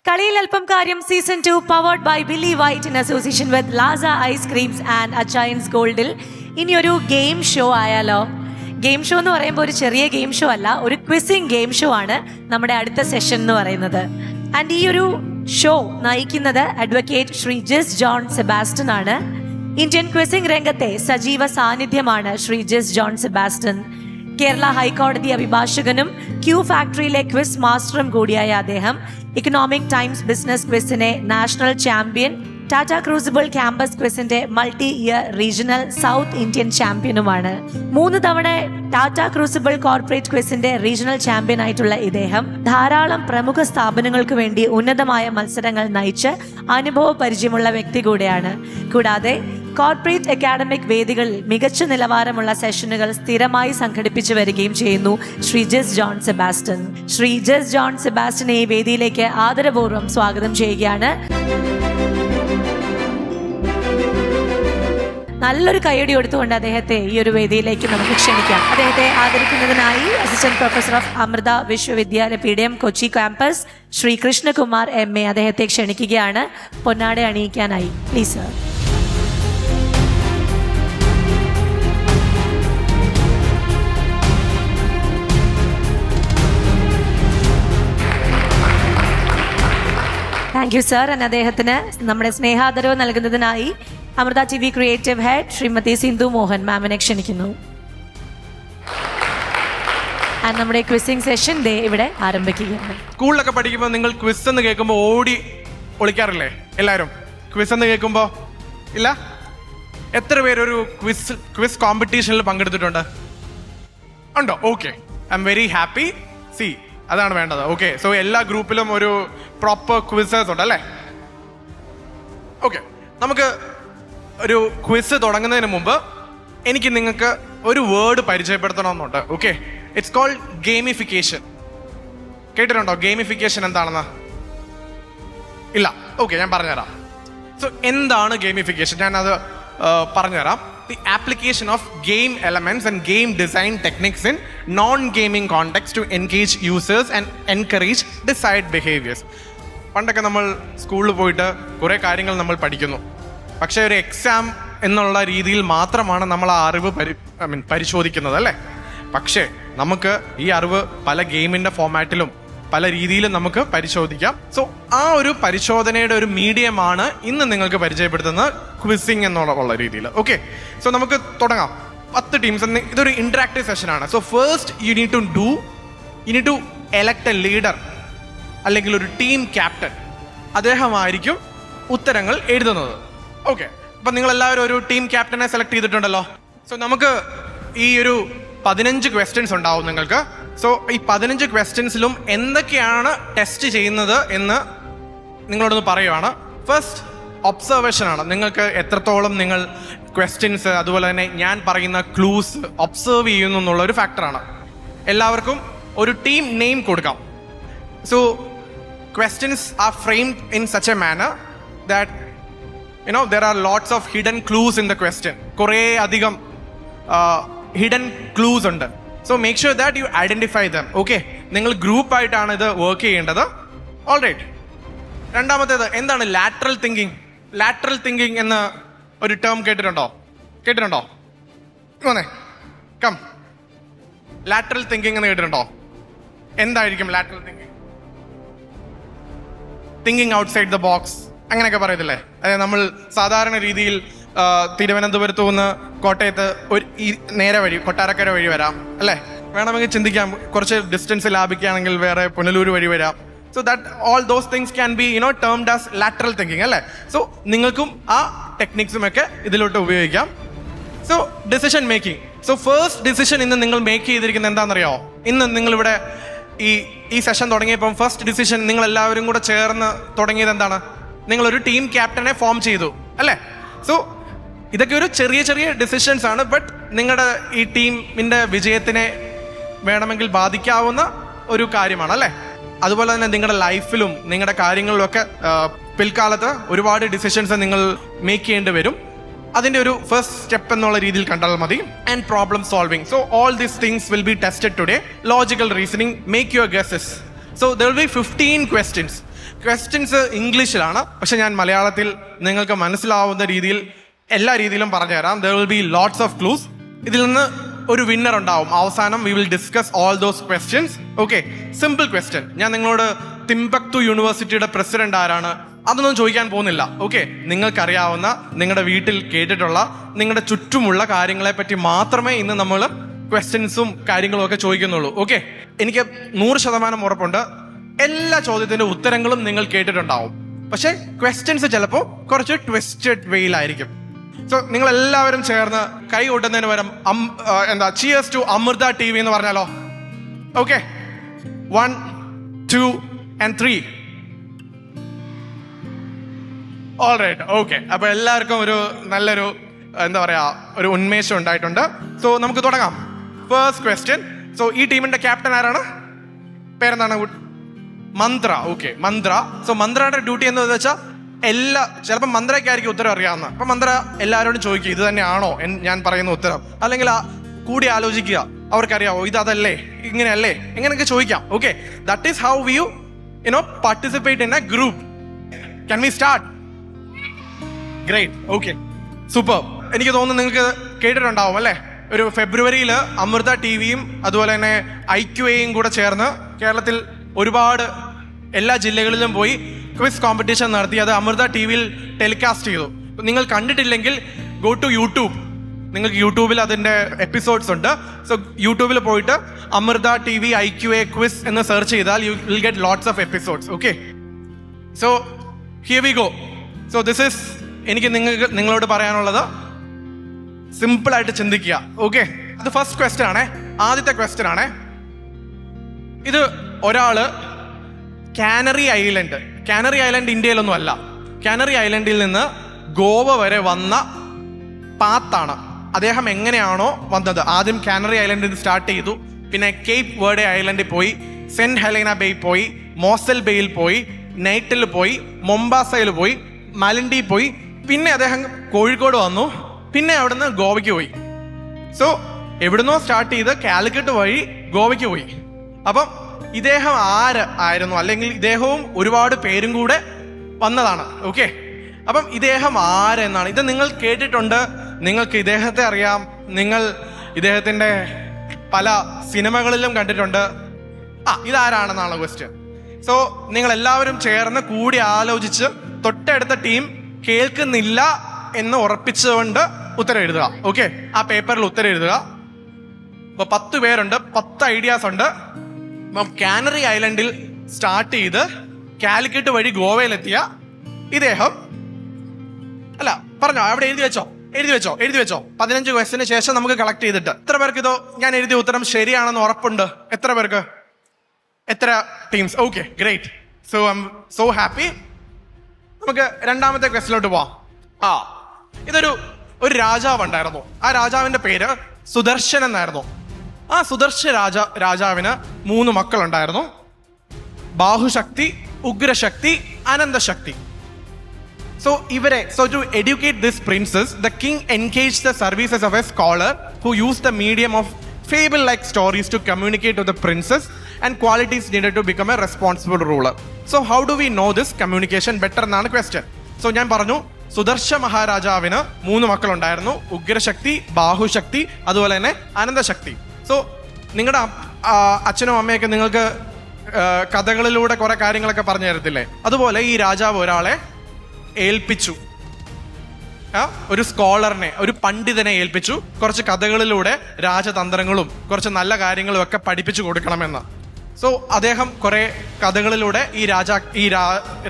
കളിയിൽ അല്പം കാര്യം season 2 powered by Billy White in association with Lazza ice creams and Achayans ഗോൾഡിൽ ഇനി ഒരു ഗെയിം ഷോ ആയാലോ? ഗെയിം ഷോ എന്ന് പറയുമ്പോൾ ഒരു ചെറിയ ഗെയിം ഷോ അല്ല, ഒരു ക്വിസിംഗ് ഗെയിം ഷോ ആണ് നമ്മുടെ അടുത്ത സെഷൻ എന്ന് പറയുന്നത്. ആൻഡ് ഈ ഒരു ഷോ നയിക്കുന്നത് അഡ്വക്കേറ്റ് ശ്രീ ജെസ് ജോൺ സെബാസ്റ്റ്യൻ ആണ്. ഇന്ത്യൻ ക്വിസിംഗ് രംഗത്തെ സജീവ സാന്നിധ്യമാണ് ശ്രീ ജെസ് ജോൺ സെബാസ്റ്റ്യൻ. കേരള ഹൈക്കോടതി അഭിഭാഷകനും ക്യൂ ഫാക്ടറിയിലെ ക്വിസ് മാസ്റ്ററും കൂടിയായ അദ്ദേഹം ഇക്കണോമിക് ടൈംസ് ബിസിനസ് ക്വിസിനെ national champion, Tata Crucible campus ക്വിസിന്റെ multi year regional south Indian ചാമ്പ്യനുമാണ്. 3 തവണ ടാറ്റ ക്രൂസിബിൾ കോർപ്പറേറ്റ് ക്വിസിന്റെ റീജിയണൽ ചാമ്പ്യൻ ആയിട്ടുള്ള ഇദ്ദേഹം ധാരാളം പ്രമുഖ സ്ഥാപനങ്ങൾക്ക് വേണ്ടി ഉന്നതമായ മത്സരങ്ങൾ നയിച്ച് അനുഭവ പരിചയമുള്ള വ്യക്തി കൂടെയാണ്. കൂടാതെ കോർപ്പറേറ്റ് അക്കാഡമിക് വേദികളിൽ മികച്ച നിലവാരമുള്ള സെഷനുകൾ സ്ഥിരമായി സംഘടിപ്പിച്ചു വരികയും ചെയ്യുന്നു ശ്രീ ജെസ് ജോൺ സെബാസ്റ്റ്യൻ. ശ്രീ ജെസ് ജോൺ സെബാസ്റ്റ്യനെ ഈ വേദിയിലേക്ക് ആദരപൂർവ്വം സ്വാഗതം ചെയ്യുകയാണ്. നല്ലൊരു കൈയടി കൊടുത്തുകൊണ്ട് അദ്ദേഹത്തെ ഈ ഒരു വേദിയിലേക്ക് നമുക്ക് ക്ഷണിക്കാം. അദ്ദേഹത്തെ ആദരിക്കുന്നതിനായി assistant professor of Amrita Vishwavidyalaya PDM Kochi campus Shri Krishnakumar MA അദ്ദേഹത്തെ ക്ഷണിക്കുകയാണ് പൊന്നാട അണിയിക്കാനായി. Please sir. Thank you sir. അദ്ദേഹത്തിന് നമ്മുടെ സ്നേഹാദരവ് നൽകുന്നതിനായി Amrita TV creative head Shrimati Sindhu Mohan മാമിനെ ക്ഷണിക്കുന്നു. നമ്മുടെ ക്വിസിംഗ് സെഷൻ ഇവിടെ ആരംഭിക്കുകയാണ്. സ്കൂളിലൊക്കെ പഠിക്കുമ്പോൾ നിങ്ങൾ ക്വിസ് എന്ന് കേൾക്കുമ്പോൾ ഓടി ഒളിക്കാറില്ലേ എല്ലാവരും? ക്വിസ് എന്ന് കേൾക്കുമ്പോൾ ഇല്ല? എത്ര പേരൊരു ക്വിസ് കോമ്പറ്റീഷനിൽ പങ്കെടുത്തിട്ടുണ്ട്? ഉണ്ടോ? Okay, I am very happy. C, അതാണ് വേണ്ടത്. ഓക്കെ, സോ എല്ലാ ഗ്രൂപ്പിലും ഒരു പ്രോപ്പർ ക്വിസേഴ്സ് ഉണ്ട് അല്ലേ? ഓക്കെ, നമുക്ക് ഒരു ക്വിസ് തുടങ്ങുന്നതിന് മുമ്പ് എനിക്ക് നിങ്ങൾക്ക് ഒരു വേർഡ് പരിചയപ്പെടുത്തണമെന്നുണ്ട്. Okay, it's called gamification. കേട്ടിട്ടുണ്ടോ ഗെയിമിഫിക്കേഷൻ എന്താണെന്ന്? ഇല്ല? ഓക്കെ, ഞാൻ പറഞ്ഞുതരാം. സോ എന്താണ് ഗെയിമിഫിക്കേഷൻ? ഞാനത് പറഞ്ഞുതരാം. The application of game elements and game design techniques in non-gaming context to engage users and encourage desired behaviors. പണ്ടൊക്കെ നമ്മൾ സ്കൂളിൽ പോയിട്ട് കുറേ കാര്യങ്ങൾ നമ്മൾ പഠിക്കുന്നു. പക്ഷേ ഒരു എക്സാം എന്നുള്ള രീതിയിൽ മാത്രമാണ് നമ്മൾ ആ അറിവ് പരിശോധിക്കുന്നത് അല്ലേ? പക്ഷേ നമുക്ക് ഈ അറിവ് പല ഗെയിമിൻ്റെ ഫോമാറ്റിലും പല രീതിയിലും നമുക്ക് പരിശോധിക്കാം. സോ ആ ഒരു പരിശോധനയുടെ ഒരു മീഡിയമാണ് ഇന്ന് നിങ്ങൾക്ക് പരിചയപ്പെടുത്തുന്നത് ക്വിസിംഗ് എന്നുള്ള രീതിയിൽ. ഓക്കെ, സോ നമുക്ക് തുടങ്ങാം. 10 ടീംസ്. ഇതൊരു ഇന്ററാക്റ്റീവ് സെഷനാണ്. So first you need to elect a leader അല്ലെങ്കിൽ ഒരു ടീം ക്യാപ്റ്റൻ. അദ്ദേഹമായിരിക്കും ഉത്തരങ്ങൾ എഴുതുന്നത്. ഓക്കെ, അപ്പം നിങ്ങളെല്ലാവരും ഒരു ടീം ക്യാപ്റ്റനെ സെലക്ട് ചെയ്തിട്ടുണ്ടല്ലോ. സോ നമുക്ക് ഈ ഒരു 15 ക്വസ്റ്റ്യൻസ് ഉണ്ടാവും നിങ്ങൾക്ക്. സോ ഈ 15 ക്വസ്റ്റ്യൻസിലും എന്തൊക്കെയാണ് ടെസ്റ്റ് ചെയ്യുന്നത് എന്ന് നിങ്ങളോടൊന്ന് പറയുവാണ്. ഫസ്റ്റ് ഒബ്സർവേഷൻ ആണ്. നിങ്ങൾക്ക് എത്രത്തോളം നിങ്ങൾ ക്വസ്റ്റ്യൻസ് അതുപോലെ തന്നെ ഞാൻ പറയുന്ന ക്ലൂസ് ഒബ്സർവ് ചെയ്യുന്നു എന്നുള്ള ഒരു ഫാക്ടറാണ്. എല്ലാവർക്കും ഒരു ടീം നെയിം കൊടുക്കാം. So questions are framed in such a manner that there are lots of hidden clues in the question. കുറേ അധികം ഹിഡൻ ക്ലൂസ് ഉണ്ട്. So make sure that you identify them. Okay, നിങ്ങൾ ഗ്രൂപ്പായിട്ടാണ് ഇത് വർക്ക് ചെയ്യേണ്ടത്. All right. രണ്ടാമത്തേത് എന്താണ് lateral thinking. Lateral thinking എന്ന ഒരു ടേം കേട്ടിട്ടുണ്ടോ? കം. ലാറ്ററൽ തിങ്കിങ് എന്ന് കേട്ടിട്ടുണ്ടോ? എന്തായിരിക്കും lateral thinking? Thinking outside the box അങ്ങനെയൊക്കെ പറയത്തില്ലേ? അതായത് നമ്മൾ സാധാരണ രീതിയിൽ തിരുവനന്തപുരത്ത് നിന്ന് കോട്ടയത്ത് നേരെ വഴി കൊട്ടാരക്കര വഴി വരാം അല്ലേ? വേണമെങ്കിൽ ചിന്തിക്കാം കുറച്ച് ഡിസ്റ്റൻസ് ലാഭിക്കുകയാണെങ്കിൽ വേറെ പുനലൂർ വഴി വരാം. So that all those things can be termed as lateral thinking അല്ലേ? സോ നിങ്ങൾക്കും ആ ടെക്നിക്സും ഒക്കെ ഇതിലോട്ട് ഉപയോഗിക്കാം. So decision making. So first decision ഇന്ന് നിങ്ങൾ മേക്ക് ചെയ്തിരിക്കുന്നത് എന്താണെന്നറിയാമോ? ഇന്ന് നിങ്ങളിവിടെ ഈ സെഷൻ തുടങ്ങിയപ്പം ഫസ്റ്റ് ഡിസിഷൻ നിങ്ങൾ എല്ലാവരും കൂടെ ചേർന്ന് തുടങ്ങിയത് എന്താണ്? നിങ്ങളൊരു ടീം ക്യാപ്റ്റനെ ഫോം ചെയ്തു അല്ലേ? സോ ഇതൊക്കെ ഒരു ചെറിയ ചെറിയ ഡിസിഷൻസ് ആണ്, ബട്ട് നിങ്ങളുടെ ഈ ടീമിൻ്റെ വിജയത്തിനെ വേണമെങ്കിൽ ബാധിക്കാവുന്ന ഒരു കാര്യമാണ് അല്ലേ? അതുപോലെ തന്നെ നിങ്ങളുടെ ലൈഫിലും നിങ്ങളുടെ കാര്യങ്ങളിലൊക്കെ പിൽക്കാലത്ത് ഒരുപാട് ഡിസിഷൻസ് നിങ്ങൾ മേക്ക് ചെയ്യേണ്ടി വരും. അതിൻ്റെ ഒരു ഫസ്റ്റ് സ്റ്റെപ്പ് എന്നുള്ള രീതിയിൽ കണ്ടാൽ മതി. And problem solving. So all these things will be tested today. Logical reasoning, make your guesses. So there will be 15 questions. Questions ഇംഗ്ലീഷിലാണ്, പക്ഷെ ഞാൻ മലയാളത്തിൽ നിങ്ങൾക്ക് മനസ്സിലാവുന്ന രീതിയിൽ എല്ലാ രീതിയിലും പറഞ്ഞുതരാം. There will B lots of clues. ഇതിൽ നിന്ന് ഒരു വിന്നർ ഉണ്ടാവും. അവസാനം we will discuss all those questions. Okay, simple question. ഞാൻ നിങ്ങളോട് തിംബക്തു യൂണിവേഴ്സിറ്റിയുടെ പ്രസിഡന്റ് ആരാണ് അതൊന്നും ചോദിക്കാൻ പോകുന്നില്ല. ഓക്കെ, നിങ്ങൾക്കറിയാവുന്ന, നിങ്ങളുടെ വീട്ടിൽ കേട്ടിട്ടുള്ള, നിങ്ങളുടെ ചുറ്റുമുള്ള കാര്യങ്ങളെ പറ്റി മാത്രമേ ഇന്ന് നമ്മൾ ക്വസ്റ്റ്യൻസും കാര്യങ്ങളും ഒക്കെ ചോദിക്കുന്നുള്ളൂ. ഓക്കെ, എനിക്ക് 100% ഉറപ്പുണ്ട് എല്ലാ ചോദ്യത്തിന്റെ ഉത്തരങ്ങളും നിങ്ങൾ കേട്ടിട്ടുണ്ടാവും. പക്ഷെ ക്വസ്റ്റ്യൻസ് ചിലപ്പോൾ കുറച്ച് ട്വിസ്റ്റഡ് വേയിലായിരിക്കും. സോ നിങ്ങൾ എല്ലാവരും ചേർന്ന് കൈ കൊട്ടുന്നതിന് പകരം ചിയേഴ്സ് ടു അമൃത TV എന്ന് പറഞ്ഞാലോ? Okay, 1, 2 and 3. All right. Okay, അപ്പൊ എല്ലാവർക്കും ഒരു നല്ലൊരു ഒരു ഉന്മേഷം ഉണ്ടായിട്ടുണ്ട്. സോ നമുക്ക് തുടങ്ങാം. First question. സോ ഈ ടീമിന്റെ ക്യാപ്റ്റൻ ആരാണ്? പേരെന്താണ്? മന്ത്ര. ഓക്കെ, മന്ത്ര. സോ മന്ത്രയുടെ ഡ്യൂട്ടി എന്ന് വെച്ചാൽ ചിലപ്പോൾ മന്ത്രയ്ക്കായിരിക്കും ഉത്തരം അറിയാവുന്ന. അപ്പൊ മന്ത്ര എല്ലാവരോടും ചോദിക്കുക, ഇത് തന്നെയാണോ ഞാൻ പറയുന്ന ഉത്തരം, അല്ലെങ്കിൽ കൂടി ആലോചിക്കുക, അവർക്കറിയാവോ ഇത് അതല്ലേ, ഇങ്ങനെയല്ലേ, എങ്ങനെയൊക്കെ ചോദിക്കാം. Okay, that is how we participate in A group. Can we start? Great. Okay, super. എനിക്ക് തോന്നുന്നു നിങ്ങൾക്ക് കേട്ടിട്ടുണ്ടാവും അല്ലേ, ഒരു ഫെബ്രുവരിയിൽ അമൃത TVയും അതുപോലെ തന്നെ IQAയും കൂടെ ചേർന്ന് കേരളത്തിൽ ഒരുപാട് എല്ലാ ജില്ലകളിലും പോയി ക്വിസ് കോമ്പറ്റീഷൻ നടത്തി. അത് അമൃത TVയിൽ ടെലികാസ്റ്റ് ചെയ്തു. നിങ്ങൾ കണ്ടിട്ടില്ലെങ്കിൽ ഗോ ടു യൂട്യൂബ്. നിങ്ങൾക്ക് യൂട്യൂബിൽ അതിൻ്റെ എപ്പിസോഡ്സ് ഉണ്ട്. സോ യൂട്യൂബിൽ പോയിട്ട് അമൃത TV IQA ക്വിസ് എന്ന് സെർച്ച് ചെയ്താൽ you will get lots of episodes. Okay, so here we go. So this is എനിക്ക് നിങ്ങളോട് പറയാനുള്ളത്. സിമ്പിളായിട്ട് ചിന്തിക്കുക. ഓക്കെ, അത് ഫസ്റ്റ് ക്വസ്റ്റ്യൻ ആണേ, ആദ്യത്തെ ക്വസ്റ്റ്യൻ ആണേ. ഇത് ഒരാള് കാനറി ഐലൻഡ് ഇന്ത്യയിലൊന്നും അല്ല. കാനറി ഐലൻഡിൽ നിന്ന് ഗോവ വരെ വന്ന പാത്താണ്. അദ്ദേഹം എങ്ങനെയാണോ വന്നത്, ആദ്യം കാനറി ഐലൻഡിൽ നിന്ന് സ്റ്റാർട്ട് ചെയ്തു, പിന്നെ കേപ്പ് വേർഡെ ഐലൻഡിൽ പോയി, സെന്റ് ഹെലന ബേ പോയി, മോസൽ ബേയിൽ പോയി, നൈറ്റിൽ പോയി, മൊംബാസയിൽ പോയി, മലണ്ടി പോയി, പിന്നെ അദ്ദേഹം കോഴിക്കോട് വന്നു, പിന്നെ അവിടുന്ന് ഗോവയ്ക്ക് പോയി. സോ എവിടുന്നോ സ്റ്റാർട്ട് ചെയ്ത് കാലിക്കറ്റ് വഴി ഗോവയ്ക്ക് പോയി. അപ്പം ഇദ്ദേഹം ആയിരുന്നു, അല്ലെങ്കിൽ ഇദ്ദേഹവും ഒരുപാട് പേരും കൂടെ വന്നതാണ്. ഓക്കെ, അപ്പം ഇദ്ദേഹം ആരെന്നാണ് ഇത് നിങ്ങൾ കേട്ടിട്ടുണ്ട്, നിങ്ങൾക്ക് ഇദ്ദേഹത്തെ അറിയാം, നിങ്ങൾ ഇദ്ദേഹത്തിന്റെ പല സിനിമകളിലും കണ്ടിട്ടുണ്ട്. ഇതാരാണെന്നാണ് ക്വസ്റ്റ്യൻ. സോ നിങ്ങൾ എല്ലാവരും ചേർന്ന് കൂടി ആലോചിച്ച് തൊട്ടടുത്ത ടീം കേൾക്കുന്നില്ല എന്ന് ഉറപ്പിച്ചുകൊണ്ട് ഉത്തരം എഴുതുക. ഓക്കെ, ആ പേപ്പറിൽ ഉത്തരം എഴുതുക. ഇപ്പൊ 10 പേരുണ്ട്, 10 ഐഡിയാസ് ഉണ്ട്. അപ്പം കാനറി ഐലൻഡിൽ സ്റ്റാർട്ട് ചെയ്ത് കാലിക്കറ്റ് വഴി ഗോവയിലെത്തിയ ഇദ്ദേഹം അല്ല, പറഞ്ഞോ, അവിടെ എഴുതി വെച്ചോ 15 ക്വസ്റ്റിന് ശേഷം നമുക്ക് കളക്ട് ചെയ്തിട്ട് എത്ര പേർക്ക് ഇതോ ഞാൻ എഴുതിയ ഉത്തരം ശരിയാണെന്ന് ഉറപ്പുണ്ട്? എത്ര പേർക്ക്? എത്ര teams? Okay, great. So I M so happy. നമുക്ക് രണ്ടാമത്തെ ക്വസ്റ്റിലോട്ട് പോവാം. ഇതൊരു രാജാവ് ഉണ്ടായിരുന്നു. ആ രാജാവിന്റെ പേര് സുദർശൻ എന്നായിരുന്നു. ആ സുദർശന രാജാവിന് 3 മക്കളുണ്ടായിരുന്നു. Bahushakti, Ugrashakti, അനന്തശക്തി. So to educate this princess, the king engaged the services of a scholar who used the medium of fable-like stories to communicate to the princess and qualities needed to become a responsible ruler. So how do we know this communication better എന്നാണ് question. So ഞാൻ പറഞ്ഞു, സുദർശ മഹാരാജാവിന് 3 മക്കളുണ്ടായിരുന്നു. ഉഗ്രശക്തി, ബാഹുശക്തി, അതുപോലെ തന്നെ അനന്തശക്തി. So നിങ്ങളുടെ അച്ഛനും അമ്മയൊക്കെ നിങ്ങൾക്ക് കഥകളിലൂടെ കുറെ കാര്യങ്ങളൊക്കെ പറഞ്ഞു തരത്തില്ലേ? അതുപോലെ ഈ രാജാവ് ഒരാളെ ഏൽപ്പിച്ചു, ഒരു സ്കോളറിനെ, ഒരു പണ്ഡിതനെ ഏൽപ്പിച്ചു കുറച്ച് കഥകളിലൂടെ രാജതന്ത്രങ്ങളും കുറച്ച് നല്ല കാര്യങ്ങളും ഒക്കെ പഠിപ്പിച്ചു കൊടുക്കണമെന്ന്. സോ അദ്ദേഹം കുറെ കഥകളിലൂടെ ഈ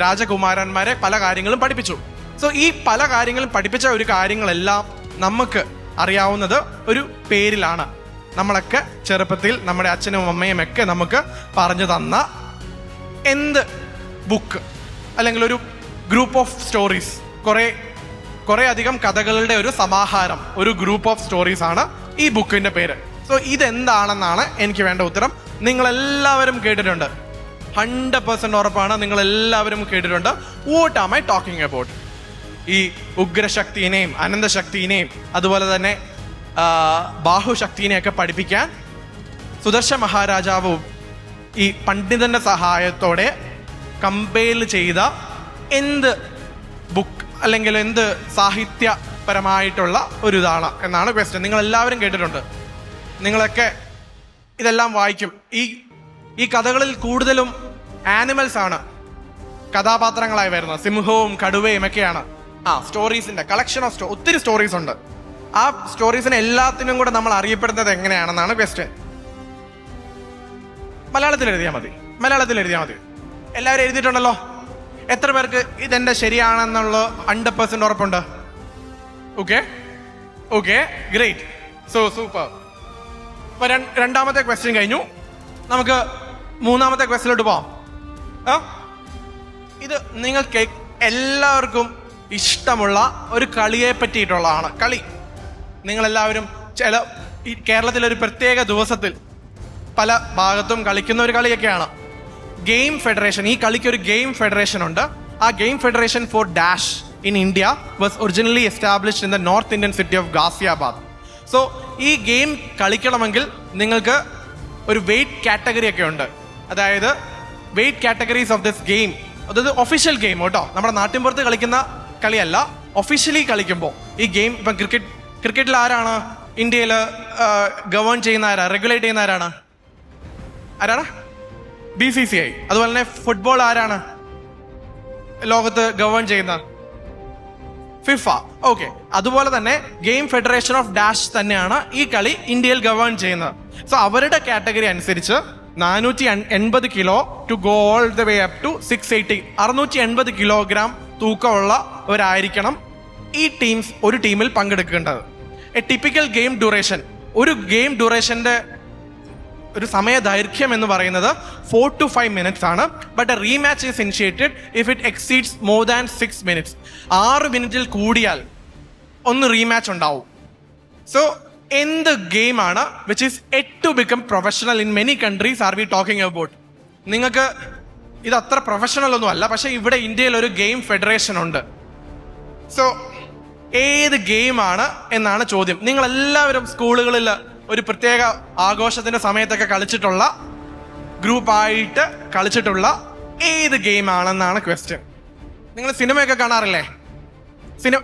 രാജകുമാരന്മാരെ പല കാര്യങ്ങളും പഠിപ്പിച്ചു. സോ ഈ പല കാര്യങ്ങളും പഠിപ്പിച്ച ഒരു കാര്യങ്ങളെല്ലാം നമുക്ക് അറിയാവുന്നത് ഒരു പേരിലാണ്. നമ്മളൊക്കെ ചെറുപ്പത്തിൽ നമ്മുടെ അച്ഛനും അമ്മയും ഒക്കെ നമുക്ക് പറഞ്ഞു തന്ന എന്ത് ബുക്ക് അല്ലെങ്കിൽ ഒരു ഗ്രൂപ്പ് ഓഫ് സ്റ്റോറീസ്, കുറെ അധികം കഥകളുടെ ഒരു സമാഹാരം, ഒരു ഗ്രൂപ്പ് ഓഫ് സ്റ്റോറീസ് ആണ് ഈ ബുക്കിന്റെ പേര്. സോ ഇതെന്താണെന്നാണ് എനിക്ക് വേണ്ട ഉത്തരം. നിങ്ങളെല്ലാവരും കേട്ടിട്ടുണ്ട്, 100% ഉറപ്പാണ്, നിങ്ങളെല്ലാവരും കേട്ടിട്ടുണ്ട്. What am I talking about? ഈ ഉഗ്രശക്തിനെയും അനന്തശക്തിനെയും അതുപോലെ തന്നെ ബാഹുശക്തിനെയൊക്കെ പഠിപ്പിക്കാൻ സുദർശ മഹാരാജാവും ഈ പണ്ഡിതന്റെ സഹായത്തോടെ കമ്പൈൽ ചെയ്ത എന്ത് ബുക്ക് അല്ലെങ്കിൽ എന്ത് സാഹിത്യപരമായിട്ടുള്ള ഒരു ഇതാണ് എന്നാണ് ക്വസ്റ്റ്യൻ. നിങ്ങൾ എല്ലാവരും കേട്ടിട്ടുണ്ട്, നിങ്ങളൊക്കെ ഇതെല്ലാം വായിക്കും. ഈ കഥകളിൽ കൂടുതലും ആനിമൽസ് ആണ് കഥാപാത്രങ്ങളായി വരുന്നത്. സിംഹവും കടുവയും ഒക്കെയാണ്. സ്റ്റോറീസിന്റെ കളക്ഷൻ ഓഫ് ഒത്തിരി സ്റ്റോറീസ് ഉണ്ട്. ആ സ്റ്റോറീസിനെ എല്ലാത്തിനും കൂടെ നമ്മൾ അറിയപ്പെടുന്നത് എങ്ങനെയാണെന്നാണ് ക്വസ്റ്റ്യൻ. മലയാളത്തിൽ എഴുതിയാൽ മതി. എല്ലാവരും എഴുതിയിട്ടുണ്ടല്ലോ. എത്ര പേർക്ക് ഇതെന്റെ ശരിയാണെന്നുള്ള 100% ഉറപ്പുണ്ട്? Okay great. സൂപ്പർ. അപ്പൊ രണ്ടാമത്തെ ക്വസ്റ്റ്യൻ കഴിഞ്ഞു. നമുക്ക് മൂന്നാമത്തെ ക്വസ്റ്റ്യനിലോട്ട് പോവാം. ഇത് നിങ്ങൾക്ക് എല്ലാവർക്കും ഇഷ്ടമുള്ള ഒരു കളിയെ പറ്റിയിട്ടുള്ളതാണ്. കളി നിങ്ങളെല്ലാവരും കേരളത്തിലൊരു പ്രത്യേക ദിവസത്തിൽ പല ഭാഗത്തും കളിക്കുന്ന ഒരു കളിയൊക്കെയാണ് ഗെയിം ഫെഡറേഷൻ. ഈ കളിക്ക് ഒരു ഗെയിം ഫെഡറേഷൻ ഉണ്ട്. ആ game federation for dash in India was originally established in the north Indian city of Ghaziabad. So ഈ ഗെയിം കളിക്കണമെങ്കിൽ നിങ്ങൾക്ക് ഒരു വെയിറ്റ് കാറ്റഗറി ഒക്കെ ഉണ്ട്. അതായത് weight categories of this game, അതായത് ഒഫീഷ്യൽ ഗെയിം കേട്ടോ, നമ്മുടെ നാട്ടിൻപുറത്ത് കളിക്കുന്ന കളിയല്ല. ഒഫീഷ്യലി കളിക്കുമ്പോൾ ഈ ഗെയിം ഇപ്പം ക്രിക്കറ്റിൽ ആരാണ് ഇന്ത്യയിൽ ഗവേൺ ചെയ്യുന്ന റെഗുലേറ്റ് ചെയ്യുന്ന ആരാണ്? BCCI. അതുപോലെ തന്നെ ഫുട്ബോൾ ആരാണ് ലോകത്ത് ഗവേൺ ചെയ്യുന്ന? ഫിഫ. ഓക്കെ. അതുപോലെ തന്നെ ഗെയിം ഫെഡറേഷൻ ഓഫ് ഡാഷ് തന്നെയാണ് ഈ കളി ഇന്ത്യയിൽ ഗവേൺ ചെയ്യുന്നത്. സോ അവരുടെ കാറ്റഗറി അനുസരിച്ച് 480 kilo to go all the way up to 680, 680 kilogram തൂക്കമുള്ളവരായിരിക്കണം ഈ ഒരു ടീമിൽ പങ്കെടുക്കേണ്ടത്. എ ടിപ്പിക്കൽ ഗെയിം ഡ്യൂറേഷൻ, ഒരു ഗെയിം ഡ്യൂറേഷന്റെ ഒരു സമയ ദൈർഘ്യം എന്ന് പറയുന്നത് 4 to 5 minutes ആണ്. But A rematch is initiated if it exceeds more than 6 minutes. 6 മിനിറ്റിൽ കൂടിയാൽ ഒന്ന് റീമാച്ച് ഉണ്ടാവും. സോ എന്ത് ഗെയിമാണ് which is set to become professional in many countries are we talking about? നിങ്ങൾക്ക് ഇത് അത്ര പ്രൊഫഷണൽ ഒന്നും അല്ല, പക്ഷെ ഇവിടെ ഇന്ത്യയിൽ ഒരു ഗെയിം ഫെഡറേഷൻ ഉണ്ട്. സോ ഏത് ഗെയിമാണ് എന്നാണ് ചോദ്യം. നിങ്ങളെല്ലാവരും സ്കൂളുകളിൽ ഒരു പ്രത്യേക ആഘോഷത്തിന്റെ സമയത്തൊക്കെ കളിച്ചിട്ടുള്ള, ഗ്രൂപ്പായിട്ട് കളിച്ചിട്ടുള്ള ഏത് ഗെയിമാണെന്നാണ് ക്വസ്റ്റ്യൻ. നിങ്ങൾ സിനിമയൊക്കെ കാണാറില്ലേ?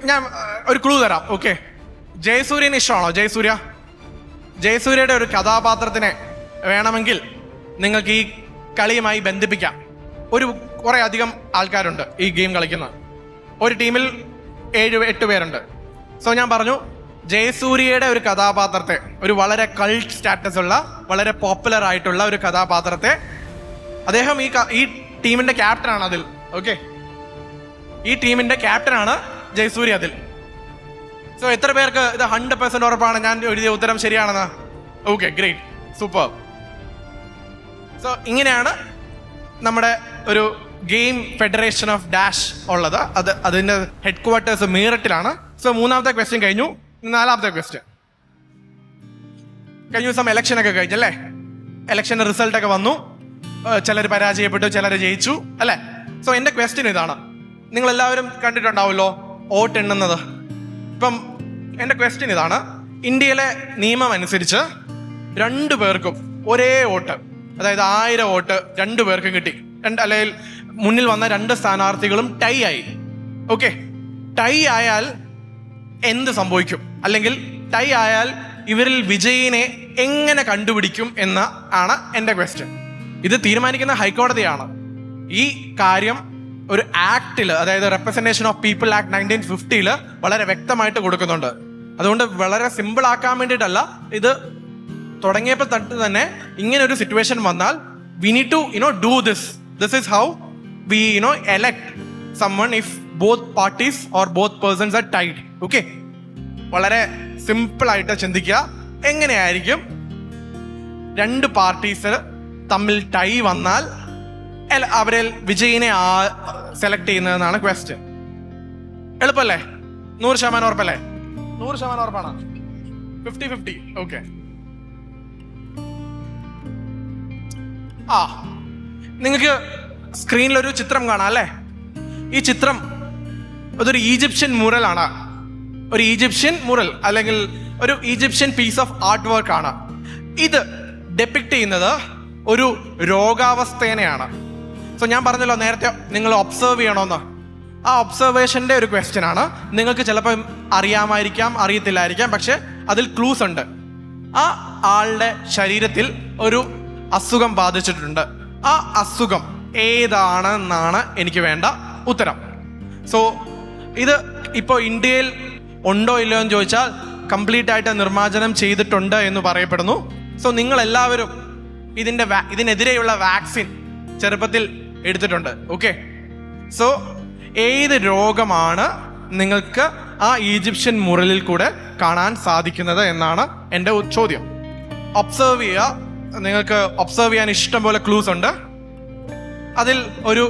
ഞാൻ ഒരു ക്ലൂ തരാം. ഓക്കെ, ജയസൂര്യന് ഇഷ്ടമാണോ? ജയസൂര്യയുടെ ഒരു കഥാപാത്രത്തിനെ വേണമെങ്കിൽ നിങ്ങൾക്ക് ഈ കളിയുമായി ബന്ധിപ്പിക്കാം. കുറെ അധികം ആൾക്കാരുണ്ട് ഈ ഗെയിം കളിക്കുന്ന. ഒരു ടീമിൽ 7-8 പേരുണ്ട്. സോ ഞാൻ പറഞ്ഞു, ജയസൂര്യയുടെ ഒരു കഥാപാത്രത്തെ, ഒരു വളരെ കൾട്ട് സ്റ്റാറ്റസ് ഉള്ള, വളരെ പോപ്പുലർ ആയിട്ടുള്ള ഒരു കഥാപാത്രത്തെ, അദ്ദേഹം ഈ ടീമിന്റെ ക്യാപ്റ്റനാണ് അതിൽ. ഓക്കെ, ഈ ടീമിന്റെ ക്യാപ്റ്റനാണ് ജയസൂര്യ അതിൽ. സോ എത്ര പേർക്ക് ഇത് 100% ഉറപ്പാണ് ഞാൻ എഴുതിയ ഉത്തരം ശരിയാണെന്ന്? Okay, great, super. സോ ഇങ്ങനെയാണ് നമ്മുടെ ഒരു ഗെയിം ഫെഡറേഷൻ ഓഫ് ഡാഷ് ഉള്ളത്. അതിന്റെ ഹെഡ് ക്വാർട്ടേഴ്സ് മീററ്റിലാണ്. സോ മൂന്നാമത്തെ ക്വസ്റ്റ്യൻ കഴിഞ്ഞു. നാലാമത്തെ ക്വസ്റ്റ്യൻ. കഴിഞ്ഞ ദിവസം ഇലക്ഷൻ ഒക്കെ കഴിഞ്ഞല്ലേ? ഇലക്ഷന്റെ റിസൾട്ട് ഒക്കെ വന്നു. ചിലർ പരാജയപ്പെട്ടു, ചിലർ ജയിച്ചു, അല്ലേ? സോ എന്റെ ക്വസ്റ്റ്യൻ ഇതാണ്. നിങ്ങൾ എല്ലാവരും കണ്ടിട്ടുണ്ടാവുമല്ലോ വോട്ട് എണ്ണുന്നത്. ഇപ്പം എന്റെ ക്വസ്റ്റ്യൻ ഇതാണ്. ഇന്ത്യയിലെ നിയമം അനുസരിച്ച് 2 പേർക്കും ഒരേ വോട്ട്, അതായത് 1000 വോട്ട് 2 പേർക്കും കിട്ടി. അല്ലെങ്കിൽ മുന്നിൽ വന്ന 2 സ്ഥാനാർത്ഥികളും ടൈ ആയി. ഓക്കെ, ടൈ ആയാൽ എന്ത് സംഭവിക്കും? അല്ലെങ്കിൽ ടൈ ആയാൽ ഇവരിൽ വിജയിനെ എങ്ങനെ കണ്ടുപിടിക്കും എന്ന് ആണ് എന്റെ ക്വസ്റ്റ്യൻ. ഇത് തീരുമാനിക്കുന്ന ഹൈക്കോടതിയാണ്. ഈ കാര്യം ഒരു ആക്ടില്, അതായത് റെപ്രസെന്റേഷൻ ഓഫ് പീപ്പിൾ ആക്ട് 1950 വളരെ വ്യക്തമായിട്ട് കൊടുക്കുന്നുണ്ട്. അതുകൊണ്ട് വളരെ സിമ്പിൾ ആക്കാൻ വേണ്ടിയിട്ടല്ല, ഇത് തുടങ്ങിയപ്പോൾ തന്നെ ഇങ്ങനെ ഒരു സിറ്റുവേഷൻ വന്നാൽ we need to do this is how we elect someone if both parties or both persons are tied. Okay, വളരെ സിമ്പിൾ ആയിട്ട് ചിന്തിക്കുക. എങ്ങനെയായിരിക്കും 2 പാർട്ടീസ് തമ്മിൽ ടൈ വന്നാൽ അവരിൽ വിജയിനെ സെലക്ട് ചെയ്യുന്നതെന്നാണ് ക്വസ്റ്റ്യൻ. എളുപ്പല്ലേ? 100% ഉറപ്പല്ലേ? 100% ഉറപ്പാണ്. 50-50. ഓക്കെ, നിങ്ങൾക്ക് സ്ക്രീനിൽ ഒരു ചിത്രം കാണാം അല്ലേ? ഈ ചിത്രം അതൊരു ഈജിപ്ഷ്യൻ മുറലാണ്. ഒരു ഈജിപ്ഷ്യൻ മുറൽ അല്ലെങ്കിൽ ഒരു Egyptian piece of art work ആണ്. ഇത് ഡെപ്പിക്ട് ചെയ്യുന്നത് ഒരു രോഗാവസ്ഥേനെയാണ്. സോ ഞാൻ പറഞ്ഞല്ലോ നേരത്തെ നിങ്ങൾ ഒബ്സർവ് ചെയ്യണമെന്ന്. ആ ഒബ്സർവേഷൻ്റെ ഒരു ക്വസ്റ്റ്യൻ ആണ്. നിങ്ങൾക്ക് ചിലപ്പോൾ അറിയാമായിരിക്കാം, അറിയത്തില്ലായിരിക്കാം, പക്ഷെ അതിൽ ക്ലൂസ് ഉണ്ട്. ആ ആളുടെ ശരീരത്തിൽ ഒരു അസുഖം ബാധിച്ചിട്ടുണ്ട്. ആ അസുഖം ഏതാണെന്നാണ് എനിക്ക് വേണ്ട ഉത്തരം. സോ ഇത് ഇപ്പോൾ ഇന്ത്യയിൽ ഉണ്ടോ ഇല്ലയോ എന്ന് ചോദിച്ചാൽ കംപ്ലീറ്റ് ആയിട്ട് നിർമ്മാർജ്ജനം ചെയ്തിട്ടുണ്ട് എന്ന് പറയപ്പെടുന്നു. സോ നിങ്ങൾ എല്ലാവരും ഇതിനെതിരെയുള്ള വാക്സിൻ ചെറുപ്പത്തിൽ എടുത്തിട്ടുണ്ട്. ഓക്കെ, സോ ഏത് രോഗമാണ് നിങ്ങൾക്ക് ആ ഈജിപ്ഷ്യൻ മുറലിൽ കൂടെ കാണാൻ സാധിക്കുന്നത് എന്നാണ് എൻ്റെ ചോദ്യം. ഒബ്സർവ് ചെയ്യുക. നിങ്ങൾക്ക് ഒബ്സർവ് ചെയ്യാൻ ഇഷ്ടം പോലെ ക്ലൂസ് ഉണ്ട്. അതിൽ ഒരു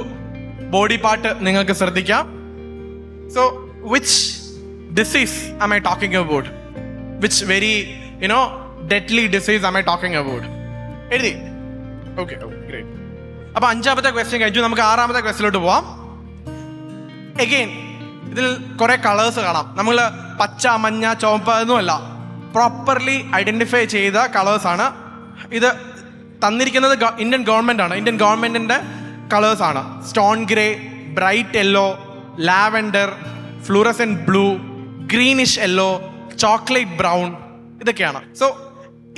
ബോഡി പാർട്ട് നിങ്ങൾക്ക് ശ്രദ്ധിക്കാം. So which disease am I talking about? Which very deadly disease am I talking about? എഴുതി. Okay, great. അപ്പൊ 5ാമത്തെ ക്വസ്റ്റ്യൻ കഴിഞ്ഞു. നമുക്ക് 6ാമത്തെ ക്വസ്റ്റ്യനിലോട്ട് പോവാം. എഗെയിൻ ഇതിൽ കുറെ കളേഴ്സ് കാണാം. നമ്മൾ പച്ച, മഞ്ഞ, ചുവപ്പ് ഒന്നുമല്ല, പ്രോപ്പർലി ഐഡന്റിഫൈ ചെയ്ത കളേഴ്സ് ആണ്. ഇത് തന്നിരിക്കുന്നത് ഇന്ത്യൻ ഗവൺമെന്റ് ആണ്. ഇന്ത്യൻ ഗവൺമെന്റിന്റെ കളേഴ്സ് ആണ്. Stone grey, bright yellow, lavender, fluorescent blue, greenish yellow, chocolate brown, ഇതൊക്കെയാണ്. സോ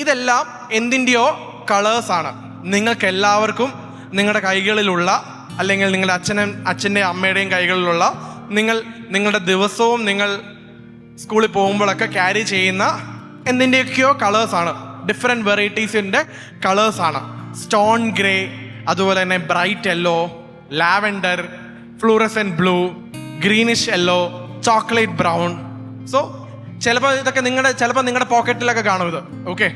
ഇതെല്ലാം എന്തിൻ്റെയോ കളേഴ്സ് ആണ്. നിങ്ങൾക്ക് എല്ലാവർക്കും നിങ്ങളുടെ കൈകളിലുള്ള, അല്ലെങ്കിൽ നിങ്ങളുടെ അച്ഛൻ്റെയും അമ്മയുടെയും കൈകളിലുള്ള, നിങ്ങളുടെ ദിവസവും നിങ്ങൾ സ്കൂളിൽ പോകുമ്പോഴൊക്കെ ക്യാരി ചെയ്യുന്ന എന്തിൻ്റെയൊക്കെയോ കളേഴ്സാണ്. ഡിഫറെൻറ്റ് വെറൈറ്റീസിൻ്റെ കളേഴ്സാണ്. സ്റ്റോൺ ഗ്രേ, അതുപോലെ തന്നെ bright yellow, lavender, fluorescent blue, greenish yellow, chocolate brown. So ചിലപ്പോൾ ഇതൊക്കെ നിങ്ങളുടെ പോക്കറ്റിലൊക്കെ കാണും ഇത്. ഓക്കെ,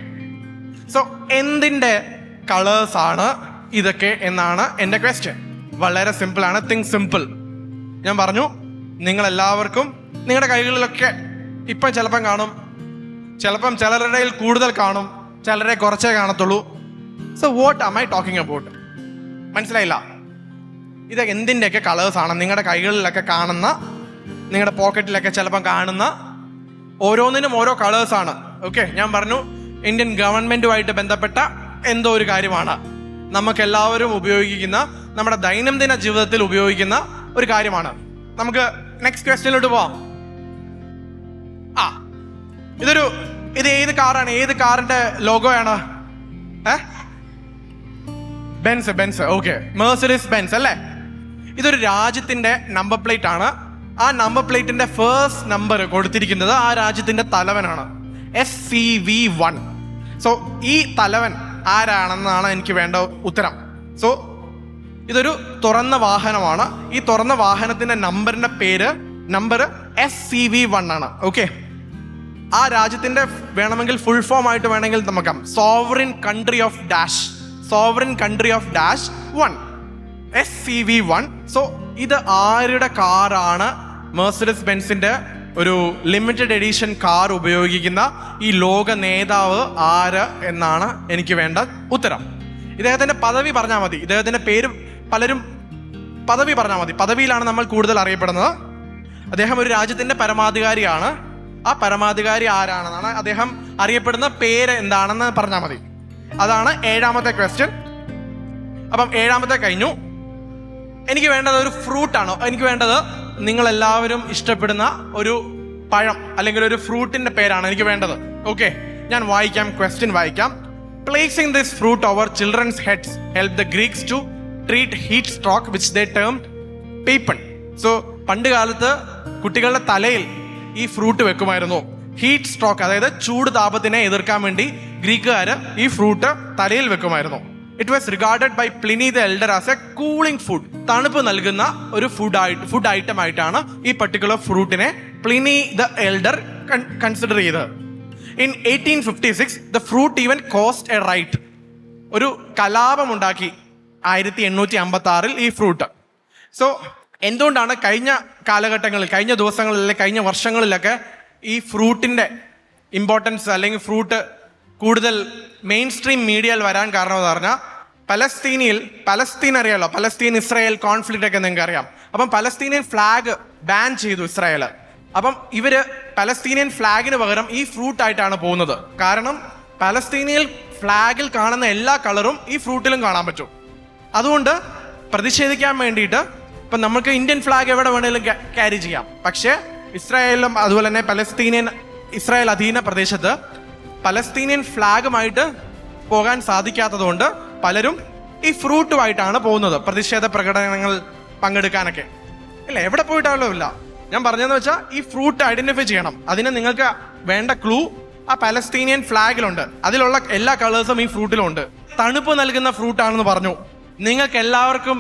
സോ എന്തിൻ്റെ കളേഴ്സാണ് ഇതൊക്കെ എന്നാണ് എൻ്റെ ക്വസ്റ്റ്യൻ. വളരെ സിമ്പിളാണ്. Think simple. ഞാൻ പറഞ്ഞു, നിങ്ങളെല്ലാവർക്കും നിങ്ങളുടെ കൈകളിലൊക്കെ ഇപ്പം ചിലപ്പം കാണും, ചിലപ്പം ചിലരുടെ കൂടുതൽ കാണും, ചിലരെ കുറച്ചേ കാണത്തുള്ളൂ. So what am I talking about? മനസ്സിലായില്ല? ഇത് എന്തിൻ്റെയൊക്കെ കളേഴ്സാണ് നിങ്ങളുടെ കൈകളിലൊക്കെ കാണുന്ന, നിങ്ങളുടെ പോക്കറ്റിലൊക്കെ ചിലപ്പം കാണുന്ന ഓരോന്നിനും ഓരോ കളേഴ്സാണ്. ഓക്കെ, ഞാൻ പറഞ്ഞു ഇന്ത്യൻ ഗവൺമെന്റുമായിട്ട് ബന്ധപ്പെട്ട എന്തോ ഒരു കാര്യമാണ്. നമുക്കെല്ലാവരും ഉപയോഗിക്കുന്ന, നമ്മുടെ ദൈനംദിന ജീവിതത്തിൽ ഉപയോഗിക്കുന്ന ഒരു കാര്യമാണ്. നമുക്ക് നെക്സ്റ്റ് ക്വസ്റ്റ്യനിലോട്ട് പോവാം. ഇത് ഏത് കാറാണ്? ഏത് കാറിന്റെ ലോഗോയാണ്? ബെൻസ്. ഓക്കെ, മെർസിഡീസ് ബെൻസ് അല്ലേ? ഇതൊരു രാജ്യത്തിന്റെ നമ്പർ പ്ലേറ്റ് ആണ്. ആ നമ്പർ പ്ലേറ്റിന്റെ ഫസ്റ്റ് നമ്പർ കൊടുത്തിരിക്കുന്നത് ആ രാജ്യത്തിന്റെ തലവനാണ്, SCV1. സോ ഈ തലവൻ ആരാണെന്നാണ് എനിക്ക് വേണ്ട ഉത്തരം. സോ ഇതൊരു തുറന്ന വാഹനമാണ്. ഈ തുറന്ന വാഹനത്തിന്റെ നമ്പർ SCV1 ആണ്. ഓക്കെ, ആ രാജ്യത്തിന്റെ വേണമെങ്കിൽ ഫുൾ ഫോം ആയിട്ട് വേണമെങ്കിൽ നമുക്ക് sovereign country of dash 1, SCV1. So ഇത് ആരുടെ കാറാണ്? മെർസിഡീസ് ബെൻസിന്റെ ഒരു ലിമിറ്റഡ് എഡിഷൻ കാർ ഉപയോഗിക്കുന്ന ഈ ലോക നേതാവ് ആര് എന്നാണ് എനിക്ക് വേണ്ട ഉത്തരം. ഇദ്ദേഹത്തിന്റെ പദവി പറഞ്ഞാൽ മതി. ഇദ്ദേഹത്തിന്റെ പേര് പലരും പദവി പറഞ്ഞാൽ മതി. പദവിയിലാണ് നമ്മൾ കൂടുതൽ അറിയപ്പെടുന്നത്. അദ്ദേഹം ഒരു രാജ്യത്തിന്റെ പരമാധികാരിയാണ്. ആ പരമാധികാരി ആരാണെന്നാണ് അദ്ദേഹം അറിയപ്പെടുന്ന പേര് എന്താണെന്ന് പറഞ്ഞാൽ മതി. അതാണ് 7ാമത്തെ ക്വസ്റ്റ്യൻ. അപ്പം 7ാമത്തെ കഴിഞ്ഞു. എനിക്ക് വേണ്ടത് ഒരു ഫ്രൂട്ടാണോ? എനിക്ക് വേണ്ടത് നിങ്ങളെല്ലാവരും ഇഷ്ടപ്പെടുന്ന ഒരു പഴം അല്ലെങ്കിൽ ഒരു ഫ്രൂട്ടിന്റെ പേരാണ് എനിക്ക് വേണ്ടത്. ഓക്കെ, ഞാൻ ക്വസ്റ്റ്യൻ വായിക്കാം. Placing this fruit over children's heads help the Greeks to treat heat stroke which they termed pepon. So പണ്ട് കാലത്ത് കുട്ടികളുടെ തലയിൽ ഈ ഫ്രൂട്ട് വെക്കുമായിരുന്നു. ഹീറ്റ് സ്ട്രോക്ക്, അതായത് ചൂട് താപത്തിനെ എതിർക്കാൻ വേണ്ടി ഗ്രീക്കുകാര് ഈ ഫ്രൂട്ട് തലയിൽ വെക്കുമായിരുന്നു. It was regarded by Pliny the elder as a cooling food. തണുപ്പ് നൽകുന്ന ഒരു ഫുഡ് ഐറ്റം ആയിട്ടാണ് ഈ പർട്ടിക്കുലർ ഫ്രൂട്ടിനെ പ്ലിനി ദ എൽഡർ കൺസിഡർ ചെയ്തത്. In 1856 the fruit even cost a riot. ഒരു കലാപം ഉണ്ടാക്കി 1856 ഈ ഫ്രൂട്ട്. സോ എന്തുകൊണ്ടാണ് കഴിഞ്ഞ കാലഘട്ടങ്ങളിൽ, കഴിഞ്ഞ ദിവസങ്ങളിൽ, കഴിഞ്ഞ വർഷങ്ങളിലൊക്കെ ഈ ഫ്രൂട്ടിന്റെ ഇമ്പോർട്ടൻസ് അല്ലെങ്കിൽ ഫ്രൂട്ട് കൂടുതൽ മെയിൻ സ്ട്രീം മീഡിയയിൽ വരാൻ കാരണം എന്ന് പറഞ്ഞാൽ പലസ്തീൻ അറിയാലോ, പലസ്തീൻ ഇസ്രായേൽ കോൺഫ്ലിക്റ്റ് ഒക്കെ നിങ്ങൾക്ക് അറിയാം. അപ്പം പലസ്തീനിയൻ ഫ്ലാഗ് ബാൻ ചെയ്തു ഇസ്രായേൽ. അപ്പം ഇവര് പലസ്തീനിയൻ ഫ്ലാഗിന് പകരം ഈ ഫ്രൂട്ട് ആയിട്ടാണ് പോകുന്നത്. കാരണം പലസ്തീനിയൻ ഫ്ലാഗിൽ കാണുന്ന എല്ലാ കളറും ഈ ഫ്രൂട്ടിലും കാണാൻ പറ്റും. അതുകൊണ്ട് പ്രതിഷേധിക്കാൻ വേണ്ടിയിട്ട് ഇപ്പം നമുക്ക് ഇന്ത്യൻ ഫ്ലാഗ് എവിടെ വേണമെങ്കിലും ക്യാരി ചെയ്യാം. പക്ഷേ ഇസ്രായേലിലും അതുപോലെ തന്നെ ഇസ്രായേൽ അധീന പ്രദേശത്ത് പലസ്തീനിയൻ ഫ്ലാഗുമായിട്ട് പോകാൻ സാധിക്കാത്തതുകൊണ്ട് പലരും ഈ ഫ്രൂട്ടുമായിട്ടാണ് പോകുന്നത് പ്രതിഷേധ പ്രകടനങ്ങൾ പങ്കെടുക്കാനൊക്കെ. ഇല്ല, എവിടെ പോയിട്ടാണല്ലോ ഇല്ല. ഞാൻ പറഞ്ഞതെന്ന് വെച്ചാൽ ഈ ഫ്രൂട്ട് ഐഡന്റിഫൈ ചെയ്യണം. അതിന് നിങ്ങൾക്ക് വേണ്ട ക്ലൂ ആ പലസ്തീനിയൻ ഫ്ലാഗിലുണ്ട്. അതിലുള്ള എല്ലാ കളേഴ്സും ഈ ഫ്രൂട്ടിലുണ്ട്. തണുപ്പ് നൽകുന്ന ഫ്രൂട്ടാണെന്ന് പറഞ്ഞു. നിങ്ങൾക്ക് എല്ലാവർക്കും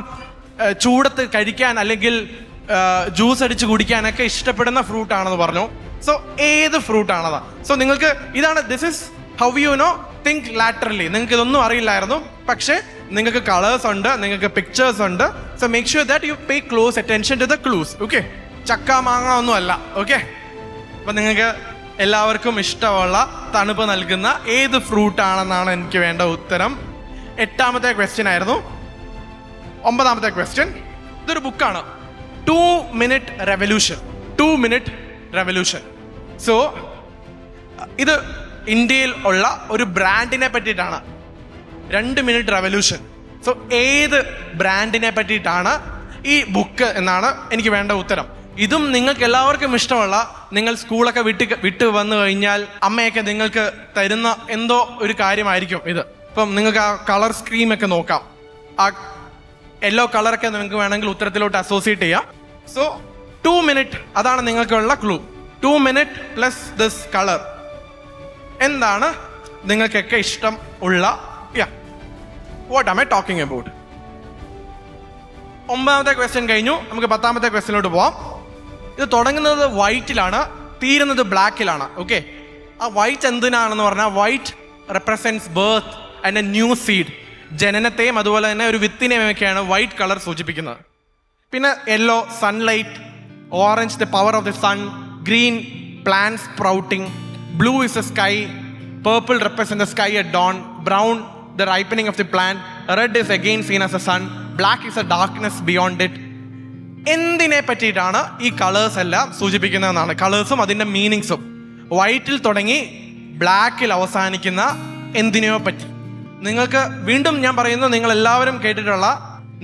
ചൂടത്ത് കഴിക്കാൻ അല്ലെങ്കിൽ ജ്യൂസ് അടിച്ച് കുടിക്കാനൊക്കെ ഇഷ്ടപ്പെടുന്ന ഫ്രൂട്ടാണെന്ന് പറഞ്ഞു. സോ ഏത് ഫ്രൂട്ടാണത്? സോ നിങ്ങൾക്ക് ഇതാണ്, this is how you know think laterally. നിങ്ങൾക്ക് ഇതൊന്നും അറിയില്ലായിരുന്നു, പക്ഷേ നിങ്ങൾക്ക് കളേഴ്സ് ഉണ്ട്, നിങ്ങൾക്ക് പിക്ചേഴ്സ് ഉണ്ട്. So make sure that you pay close attention to the clues. Okay, ചക്ക മാങ്ങ ഒന്നും അല്ല. ഓക്കെ, അപ്പൊ നിങ്ങൾക്ക് എല്ലാവർക്കും ഇഷ്ടമുള്ള തണുപ്പ് നൽകുന്ന ഏത് ഫ്രൂട്ട് ആണെന്നാണ് എനിക്ക് വേണ്ട ഉത്തരം. 8ാമത്തെ ക്വസ്റ്റ്യൻ ആയിരുന്നു. 9ാമത്തെ ക്വസ്റ്റ്യൻ, ഇതൊരു ബുക്കാണ്, 2 Minute Revolution. 2 Minute Revolution. So ഇത് ഇന്ത്യയിൽ ഉള്ള ഒരു ബ്രാൻഡിനെ പറ്റിയിട്ടാണ്. 2 Minute Revolution. സോ ഏത് ബ്രാൻഡിനെ പറ്റിയിട്ടാണ് ഈ ബുക്ക് എന്നാണ് എനിക്ക് വേണ്ട ഉത്തരം. ഇതും നിങ്ങൾക്ക് എല്ലാവർക്കും ഇഷ്ടമുള്ള, നിങ്ങൾ സ്കൂളൊക്കെ വിട്ട് വന്നു കഴിഞ്ഞാൽ അമ്മയൊക്കെ നിങ്ങൾക്ക് തരുന്ന എന്തോ ഒരു കാര്യമായിരിക്കും ഇത്. ഇപ്പം നിങ്ങൾക്ക് ആ കളർ സ്കീം ഒക്കെ നോക്കാം. ആ യെല്ലോ കളറൊക്കെ നിങ്ങൾക്ക് വേണമെങ്കിൽ ഉത്തരത്തിലോട്ട് അസോസിയേറ്റ് ചെയ്യാം. സോ 2 minute, അതാണ് നിങ്ങൾക്കുള്ള clue. 2 minute plus this colour. എന്താണ് നിങ്ങൾക്കൊക്കെ ഇഷ്ടം ഉള്ള, what am I talking about? 9ാമത്തെ ക്വസ്റ്റ്യൻ കഴിഞ്ഞു. നമുക്ക് 10ാമത്തെ ക്വസ്റ്റ്യനിലോട്ട് പോവാം. ഇത് തുടങ്ങുന്നത് വൈറ്റിലാണ്, തീരുന്നത് ബ്ലാക്കിലാണ്. ഓക്കെ, ആ വൈറ്റ് എന്തിനാണെന്ന് പറഞ്ഞാൽ white represents birth and a new seed. ജനനത്തെയും അതുപോലെ തന്നെ ഒരു വിത്തിനെയും ഒക്കെയാണ് വൈറ്റ് കളർ സൂചിപ്പിക്കുന്നത്. പിന്നെ yellow sunlight, orange the power of the sun, green plant sprouting, blue is a sky, purple represent the sky at dawn, brown the ripening of the plant, red is again seen as a sun, black is a darkness beyond it. എന്തിനെ പറ്റിയിട്ടാണ് ഈ colours എല്ലാം സൂചിപ്പിക്കുന്നതെന്നാണ്, കളേഴ്സും അതിന്റെ മീനിങ്സും. വൈറ്റിൽ തുടങ്ങി ബ്ലാക്കിൽ അവസാനിക്കുന്ന എന്തിനെയോ പറ്റി. നിങ്ങൾക്ക് വീണ്ടും ഞാൻ പറയുന്നു, നിങ്ങൾ എല്ലാവരും കേട്ടിട്ടുള്ള,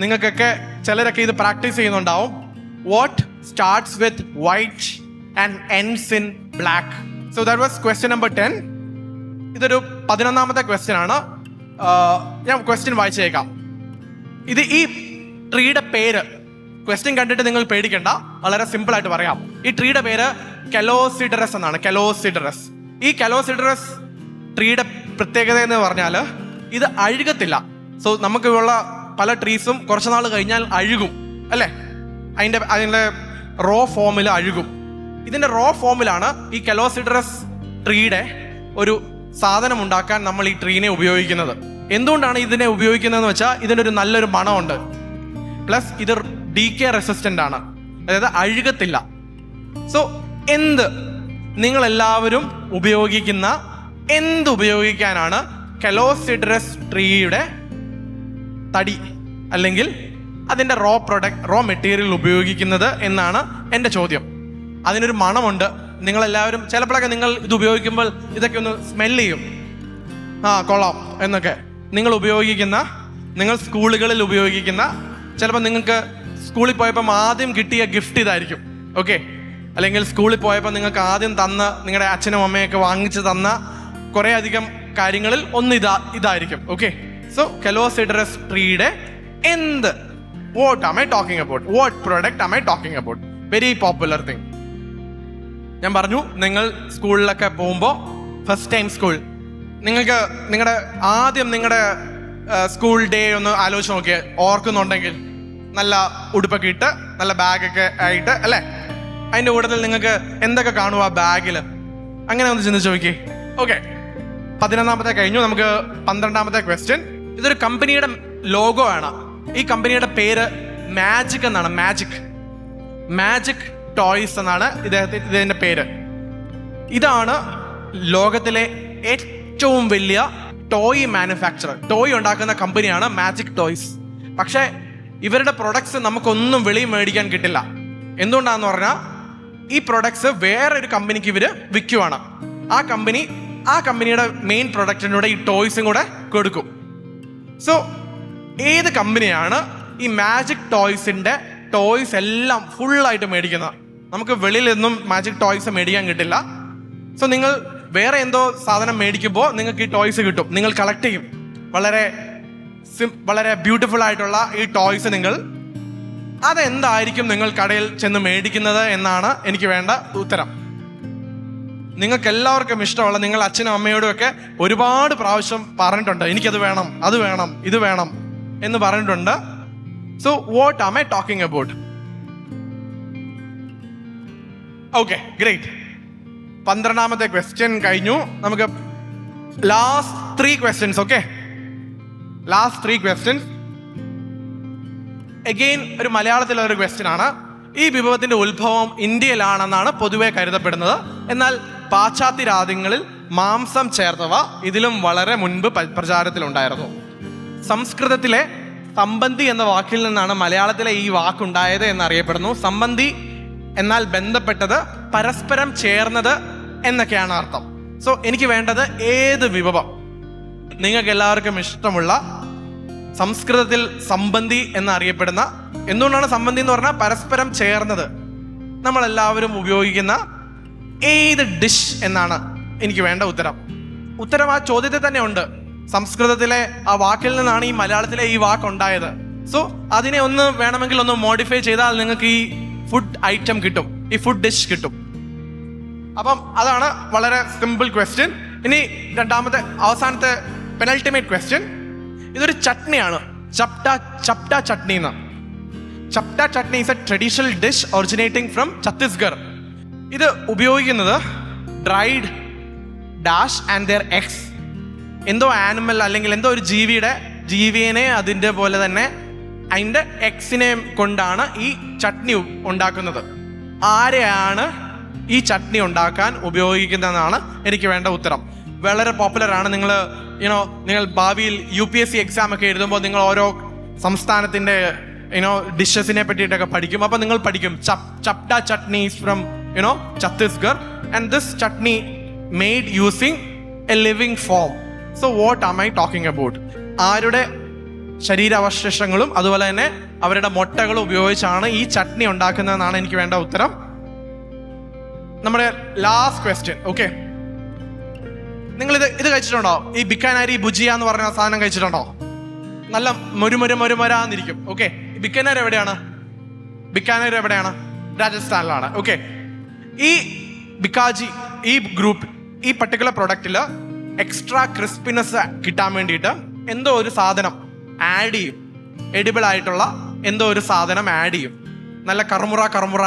നിങ്ങൾക്കൊക്കെ ചിലരൊക്കെ ഇത് പ്രാക്ടീസ് ചെയ്യുന്നുണ്ടാവും. What starts with white and ends in black. So that was question number 10. ഇതൊരു 11ാമത്തെ ക്വസ്റ്റ്യൻ ആണ്. ഞാൻ ക്വസ്റ്റ്യൻ വായിച്ചേക്കാം. ഇത് ഈ ട്രീയുടെ പേര്, ക്വസ്റ്റ്യൻ കണ്ടിട്ട് നിങ്ങൾ പേടിക്കണ്ട, വളരെ സിമ്പിൾ ആയിട്ട് പറയാം. ഈ ട്രീയുടെ പേര് കെലോസിഡറസ് എന്നാണ്. കെലോസിഡറസ്. ഈ കെലോസിഡറസ് ട്രീയുടെ പ്രത്യേകത എന്ന് പറഞ്ഞാൽ ഇത് അഴുകത്തില്ല. സോ നമുക്കുള്ള പല ട്രീസും കുറച്ച് നാൾ കഴിഞ്ഞാൽ അഴുകും, അല്ലേ? അതിൻ്റെ റോ ഫോമിൽ അഴുകും. ഇതിന്റെ റോ ഫോമിലാണ് ഈ കെലോസിഡറസ് ട്രീയുടെ ഒരു സാധനം ഉണ്ടാക്കാൻ നമ്മൾ ഈ ട്രീനെ ഉപയോഗിക്കുന്നത്. എന്തുകൊണ്ടാണ് ഇതിനെ ഉപയോഗിക്കുന്നതെന്ന് വെച്ചാൽ ഇതിനൊരു നല്ലൊരു മണമുണ്ട്, പ്ലസ് ഇത് ഡീകേ റെസിസ്റ്റന്റ് ആണ്, അതായത് അഴുകത്തില്ല. സോ നിങ്ങളെല്ലാവരും ഉപയോഗിക്കുന്ന ഉപയോഗിക്കാനാണ് കെലോസിഡറസ് ട്രീയുടെ തടി അല്ലെങ്കിൽ അതിന്റെ റോ മെറ്റീരിയൽ ഉപയോഗിക്കുന്നത് എന്നാണ് എൻ്റെ ചോദ്യം. അതിനൊരു മണമുണ്ട്. നിങ്ങളെല്ലാവരും ചിലപ്പോഴൊക്കെ നിങ്ങൾ ഇത് ഉപയോഗിക്കുമ്പോൾ ഇതൊക്കെ ഒന്ന് സ്മെൽ ചെയ്യും, കൊള്ളാം എന്നൊക്കെ. നിങ്ങൾ സ്കൂളുകളിൽ ഉപയോഗിക്കുന്ന, ചിലപ്പോൾ നിങ്ങൾക്ക് സ്കൂളിൽ പോയപ്പോൾ ആദ്യം കിട്ടിയ ഗിഫ്റ്റ് ഇതായിരിക്കും. ഓക്കെ, അല്ലെങ്കിൽ സ്കൂളിൽ പോയപ്പോൾ നിങ്ങൾക്ക് ആദ്യം നിങ്ങളുടെ അച്ഛനും അമ്മയൊക്കെ വാങ്ങിച്ചു തന്ന കുറേ അധികം കാര്യങ്ങളിൽ ഒന്ന് ഇതായിരിക്കും. ഓക്കെ, സോ കെലോസിഡറസ് ട്രീയുടെ what am I talking about? What product am I talking about? Very popular thing. ഞാൻ പറഞ്ഞു, നിങ്ങൾ സ്കൂളിലൊക്കെ പോകുമ്പോൾ, ഫസ്റ്റ് ടൈം സ്കൂൾ, നിങ്ങൾക്ക് നിങ്ങളുടെ സ്കൂൾ ഡേ ഒന്ന് ആലോചിച്ച് നോക്കിയേ. ഓർക്കുന്നുണ്ടെങ്കിൽ നല്ല ഉടുപ്പൊക്കെ ഇട്ട്, നല്ല ബാഗൊക്കെ ആയിട്ട്, അല്ലേ? അതിൻ്റെ കൂട്ടത്തിൽ നിങ്ങൾക്ക് എന്തൊക്കെ കാണും ആ ബാഗിൽ? അങ്ങനെ ഒന്ന് ചിന്തിച്ച് നോക്കിയേ. ഓക്കെ, 11ാമത്തെ കഴിഞ്ഞു. നമുക്ക് 12ാമത്തെ ക്വസ്റ്റ്യൻ. ഇതൊരു കമ്പനിയുടെ ലോഗോ ആണ്. ഈ കമ്പനിയുടെ പേര് മാജിക് എന്നാണ്. മാജിക് ടോയ്സ് എന്നാണ് ഇതിന്റെ പേര്. ഇതാണ് ലോകത്തിലെ ഏറ്റവും വലിയ ടോയ് മാനുഫാക്ചറർ. ടോയ് ഉണ്ടാക്കുന്ന കമ്പനിയാണ് മാജിക് ടോയ്സ്. പക്ഷേ ഇവരുടെ പ്രൊഡക്ട്സ് നമുക്കൊന്നും വെളിയിൽ മേടിക്കാൻ കിട്ടില്ല. എന്തുകൊണ്ടാന്ന് പറഞ്ഞാൽ ഈ പ്രൊഡക്ട്സ് വേറെ ഒരു കമ്പനിക്ക് ഇവര് വിൽക്കുവാണ്. ആ കമ്പനിയുടെ മെയിൻ പ്രൊഡക്റ്റിനൂടെ ഈ ടോയ്സും കൂടെ കൊടുക്കും. സോ ഏത് കമ്പനിയാണ് ഈ മാജിക് ടോയ്സ് എല്ലാം ഫുള്ളായിട്ട് മേടിക്കുന്നത്. നമുക്ക് വെളിയിൽ നിന്നും മാജിക് ടോയ്സ് മേടിക്കാൻ കിട്ടില്ല. സോ നിങ്ങൾ വേറെ എന്തോ സാധനം മേടിക്കുമ്പോൾ നിങ്ങൾക്ക് ഈ ടോയ്സ് കിട്ടും. നിങ്ങൾ കളക്ട് ചെയ്യും. വളരെ ബ്യൂട്ടിഫുൾ ആയിട്ടുള്ള ഈ ടോയ്സ് അതെന്തായിരിക്കും നിങ്ങൾ കടയിൽ ചെന്ന് മേടിക്കുന്നത് എന്നാണ് എനിക്ക് വേണ്ട ഉത്തരം. നിങ്ങൾക്ക് എല്ലാവർക്കും ഇഷ്ടമുള്ള, നിങ്ങൾ അച്ഛനും അമ്മയോടും ഒക്കെ ഒരുപാട് പ്രാവശ്യം പറഞ്ഞിട്ടുണ്ട്, എനിക്കത് വേണം, അത് വേണം, ഇത് വേണം എന്ന് പറഞ്ഞിട്ടുണ്ട്. So what am I talking about? Okay, great. 12ാമത്തെ ക്വസ്റ്റ്യൻ കഴിഞ്ഞു. നമുക്ക് last 3 questions. Okay, last 3 questions. Again ഒരു മലയാളത്തിലുള്ള ഒരു ക്വസ്റ്റ്യൻ ആണ്. ഈ വിഭവത്തിന്റെ ഉത്ഭവം ഇന്ത്യയിലാണെന്നാണ് പൊതുവെ കരുതപ്പെടുന്നത്. എന്നാൽ പാശ്ചാത്യ രാജ്യങ്ങളിൽ മാംസം ചേർത്തവ ഇതിലും വളരെ മുൻപ് പ്രചാരത്തിലുണ്ടായിരുന്നു. സംസ്കൃതത്തിലെ സംബന്ധി എന്ന വാക്കിൽ നിന്നാണ് മലയാളത്തിലെ ഈ വാക്കുണ്ടായത് എന്നറിയപ്പെടുന്നു. സംബന്ധി എന്നാൽ ബന്ധപ്പെട്ടത്, പരസ്പരം ചേർന്നത് എന്നൊക്കെയാണ് അർത്ഥം. സോ എനിക്ക് വേണ്ടത് ഏത് വിഭവം നിങ്ങൾക്ക് എല്ലാവർക്കും ഇഷ്ടമുള്ള, സംസ്കൃതത്തിൽ സംബന്ധി എന്നറിയപ്പെടുന്ന, എന്തുകൊണ്ടാണ് സംബന്ധി എന്ന് പറഞ്ഞാൽ പരസ്പരം ചേർന്നത്, നമ്മളെല്ലാവരും ഉപയോഗിക്കുന്ന ഏത് ഡിഷ് എന്നാണ് എനിക്ക് വേണ്ട ഉത്തരം. ഉത്തരം ആ ചോദ്യത്തിൽ തന്നെ ഉണ്ട്. സംസ്കൃതത്തിലെ ആ വാക്കിൽ നിന്നാണ് ഈ മലയാളത്തിലെ ഈ വാക്കുണ്ടായത്. സോ അതിനെ ഒന്ന് വേണമെങ്കിൽ ഒന്ന് മോഡിഫൈ ചെയ്താൽ നിങ്ങൾക്ക് ഈ ഫുഡ് ഐറ്റം കിട്ടും, ഈ ഫുഡ് ഡിഷ് കിട്ടും. അപ്പം അതാണ് വളരെ സിമ്പിൾ ക്വസ്റ്റ്യൻ. ഇനി രണ്ടാമത്തെ അവസാനത്തെ പെനൾട്ടിമേറ്റ് ക്വസ്റ്റ്യൻ. ഇതൊരു ചട്നിയാണ്, ചപ്റ്റ ചട്നി എന്ന്. Chapda chutney is a traditional dish originating from Chhattisgarh. ഇത് ഉപയോഗിക്കുന്നത് dried dash and their eggs. എന്തോ ആനിമൽ അല്ലെങ്കിൽ എന്തോ ഒരു ജീവിയെ അതിൻ്റെ പോലെ തന്നെ അതിൻ്റെ എഗ്സിനെ കൊണ്ടാണ് ഈ ചട്നി ഉണ്ടാക്കുന്നത്. ആരെയാണ് ഈ ചട്നി ഉണ്ടാക്കാൻ ഉപയോഗിക്കുന്നതെന്നാണ് എനിക്ക് വേണ്ട ഉത്തരം. വളരെ പോപ്പുലർ ആണ്. നിങ്ങൾ ഭാവിയിൽ UPSC എക്സാം ഒക്കെ എഴുതുമ്പോൾ നിങ്ങൾ ഓരോ സംസ്ഥാനത്തിന്റെ ഡിഷസിനെ പറ്റിയിട്ടൊക്കെ പഠിക്കും. അപ്പൊ നിങ്ങൾ പഠിക്കും chapda chutney from Chhattisgarh and this chutney made using a living form. So what am I talking about? ആരുടെ ശരീരാവശേഷങ്ങളും അതുപോലെ തന്നെ അവരുടെ മുട്ടകളും ഉപയോഗിച്ചാണ് ഈ ചട്നി ഉണ്ടാക്കുന്നതെന്നാണ് എനിക്ക് വേണ്ട ഉത്തരം. നമ്മുടെ ലാസ്റ്റ് ക്വസ്റ്റ്യൻ. ഓക്കെ, നിങ്ങൾ ഇത് കഴിച്ചിട്ടുണ്ടോ? ഈ ബിക്കാനാരി ഭുജിയ എന്ന് പറഞ്ഞ സാധനം കഴിച്ചിട്ടുണ്ടോ? നല്ല മൊരുമൊരാന്നിരിക്കും. ഓക്കെ, ബിക്കാനേർ എവിടെയാണ്? രാജസ്ഥാനിലാണ്. ഓക്കെ, ഈ ബിക്കാജി ഈ പർട്ടിക്കുലർ പ്രൊഡക്റ്റിൽ എക്സ്ട്രാ ക്രിസ്പിനെസ് കിട്ടാൻ വേണ്ടിയിട്ട് എന്തോ ഒരു സാധനം ആഡ് ചെയ്യും. എഡിബിൾ ആയിട്ടുള്ള എന്തോ ഒരു സാധനം ആഡ് ചെയ്യും, നല്ല കറുമുറ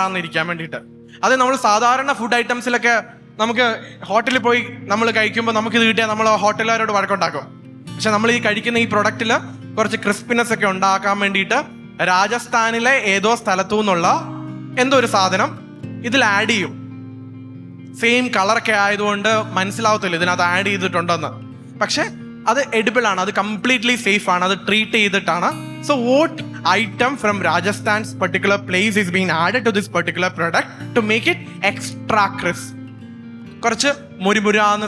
എന്നിരിക്കാൻ വേണ്ടിയിട്ട്. അത് നമ്മൾ സാധാരണ ഫുഡ് ഐറ്റംസിലൊക്കെ നമുക്ക് ഹോട്ടലിൽ പോയി നമ്മൾ കഴിക്കുമ്പോൾ നമുക്കിത് കിട്ടിയാൽ നമ്മൾ ഹോട്ടലുകാരോട് വഴക്കുണ്ടാക്കും. പക്ഷെ നമ്മൾ ഈ കഴിക്കുന്ന ഈ പ്രൊഡക്റ്റിൽ കുറച്ച് ക്രിസ്പിനെസ് ഒക്കെ ഉണ്ടാക്കാൻ വേണ്ടിയിട്ട് രാജസ്ഥാനിലെ ഏതോ സ്ഥലത്തു നിന്നുള്ള എന്തോ ഒരു സാധനം ഇതിൽ ആഡ് ചെയ്യും. സെയിം കളറൊക്കെ ആയതുകൊണ്ട് മനസ്സിലാവത്തില്ല ഇതിനകത്ത് ആഡ് ചെയ്തിട്ടുണ്ടെന്ന്. പക്ഷെ അത് എഡിബിൾ ആണ്, അത് കംപ്ലീറ്റ്ലി സേഫ് ആണ്, അത് ട്രീറ്റ് ചെയ്തിട്ടാണ്. So what item from Rajasthan's particular place is been added to this particular product to make it extra crisp, കുറച്ച് മുരിമുരാന്ന്